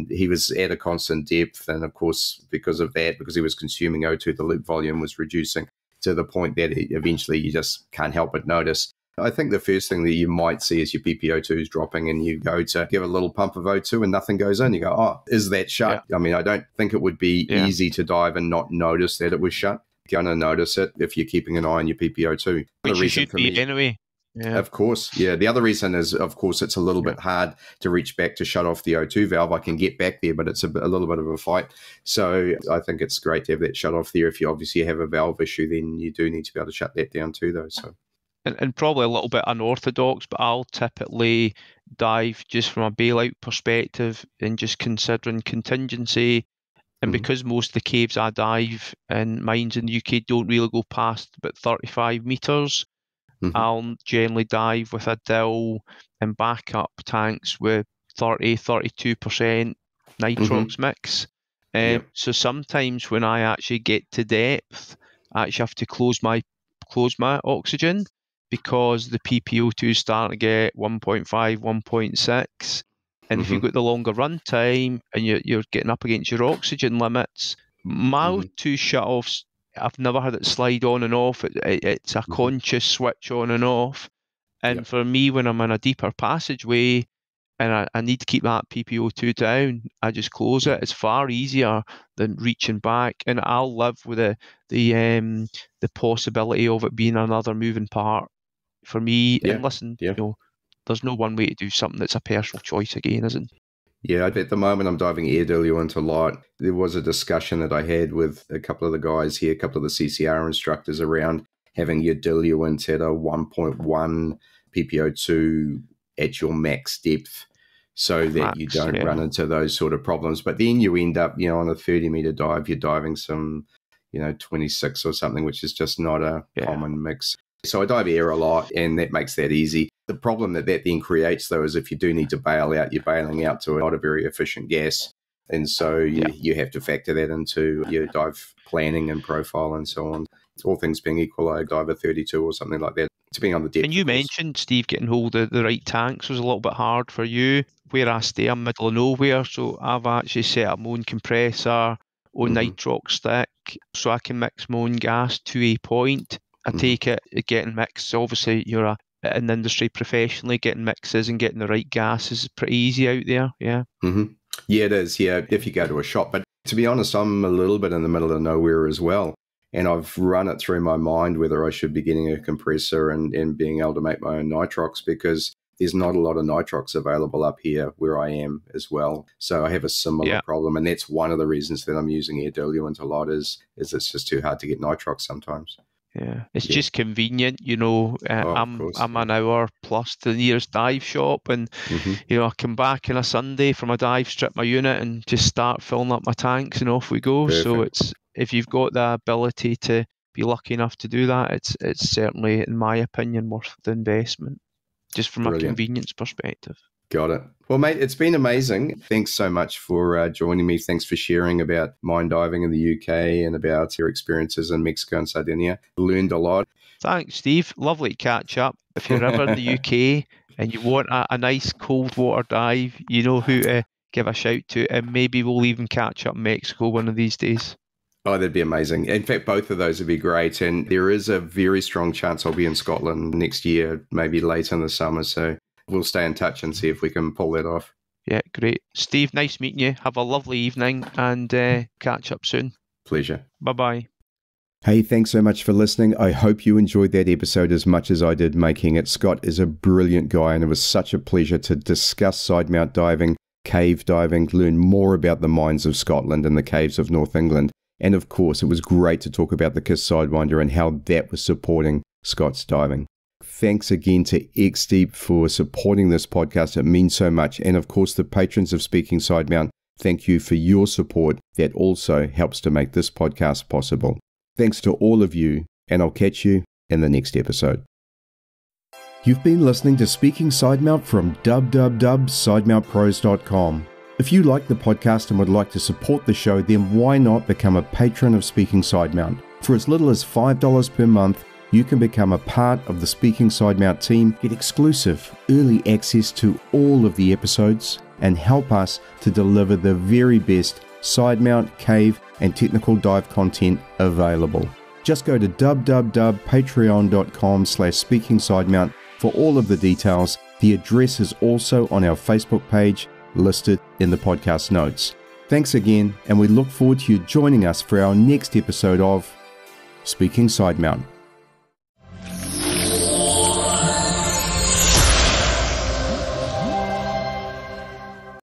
he was at a constant depth. And of course, because of that, because he was consuming O2, the loop volume was reducing to the point that eventually you just can't help but notice. I think the first thing that you might see is your PPO2 is dropping and you go to give a little pump of O2 and nothing goes in. You go, oh, is that shut? I mean, I don't think it would be easy to dive and not notice that it was shut. You're going to notice it if you're keeping an eye on your PPO2. Which you should be anyway. Yeah. Of course, yeah. The other reason is, of course, it's a little bit hard to reach back to shut off the O2 valve. I can get back there, but it's a little bit of a fight. So I think it's great to have that shut off there. If you obviously have a valve issue, then you do need to be able to shut that down too, though. So. And probably a little bit unorthodox, but I'll typically dive just from a bailout perspective and just considering contingency. And because most of the caves I dive in mines in the UK don't really go past about 35 metres, I'll generally dive with a dill and backup tanks with 30-32% nitrox mix. So sometimes when I actually get to depth, I actually have to close my oxygen, because the PPO2 is starting to get 1.5, 1.6. And if you've got the longer run time and you're getting up against your oxygen limits, my O2 shut-offs, I've never had it slide on and off. It's a conscious switch on and off. And for me, when I'm in a deeper passageway and I need to keep that PPO2 down, I just close it. It's far easier than reaching back. And I'll live with the possibility of it being another moving part for me. And listen, there's no one way to do something. That's a personal choice again, isn't it? Yeah, at the moment I'm diving air diluent a lot. There was a discussion that I had with a couple of the guys here, a couple of the CCR instructors, around having your diluent at a 1.1 PPO2 at your max depth so that you don't run into those sort of problems. But then you end up, on a 30-meter dive, you're diving some, 26 or something, which is just not a common mix. So I dive air a lot, and that makes that easy. The problem that then creates, though, is if you do need to bail out, you're bailing out to not a very efficient gas. And so you have to factor that into your dive planning and profile and so on. All things being equal, I dive a 32 or something like that, depending on the depth. And you mentioned, Steve, getting hold of the right tanks was a little bit hard for you. where I stay, I'm middle of nowhere, so I've actually set up my own compressor, own nitrox stick, so I can mix my own gas to a point. I take it, getting mixed. Obviously, you're in the industry professionally, getting mixes and getting the right gases is pretty easy out there. Yeah. Yeah, it is. Yeah, if you go to a shop. But to be honest, I'm a little bit in the middle of nowhere as well. And I've run it through my mind whether I should be getting a compressor and being able to make my own nitrox, because there's not a lot of nitrox available up here where I am as well. So I have a similar problem. And that's one of the reasons that I'm using air diluent a lot is it's just too hard to get nitrox sometimes. Yeah, it's just convenient, you know. I'm an hour plus to the nearest dive shop, and you know, I come back on a Sunday from a dive, strip my unit, and just start filling up my tanks, and off we go. Perfect. So it's, if you've got the ability to be lucky enough to do that, it's certainly, in my opinion, worth the investment, just from a convenience perspective. Got it. Well, mate, it's been amazing. Thanks so much for joining me. Thanks for sharing about mine diving in the UK and about your experiences in Mexico and Sardinia. Learned a lot. Thanks, Steve. Lovely to catch up. If you're ever in the UK and you want a nice cold water dive, you know who to give a shout to, and maybe we'll even catch up in Mexico one of these days. Oh, that'd be amazing. In fact, both of those would be great. And there is a very strong chance I'll be in Scotland next year, maybe late in the summer. So we'll stay in touch and see if we can pull that off. Yeah, great. Steve, nice meeting you. Have a lovely evening and catch up soon. Pleasure. Bye-bye. Hey, thanks so much for listening. I hope you enjoyed that episode as much as I did making it. Scott is a brilliant guy, and it was such a pleasure to discuss Sidemount diving, cave diving, learn more about the mines of Scotland and the caves of North England. And of course, it was great to talk about the KISS Sidewinder and how that was supporting Scott's diving. Thanks again to XDEEP for supporting this podcast. It means so much. And of course, the patrons of Speaking Sidemount, thank you for your support. That also helps to make this podcast possible. Thanks to all of you, and I'll catch you in the next episode. You've been listening to Speaking Sidemount from www.sidemountpros.com. If you like the podcast and would like to support the show, then why not become a patron of Speaking Sidemount? For as little as $5 per month, you can become a part of the Speaking Sidemount team, get exclusive early access to all of the episodes, and help us to deliver the very best Sidemount, cave, and technical dive content available. Just go to www.patreon.com/speakingsidemount for all of the details. The address is also on our Facebook page, listed in the podcast notes. Thanks again, and we look forward to you joining us for our next episode of Speaking Sidemount.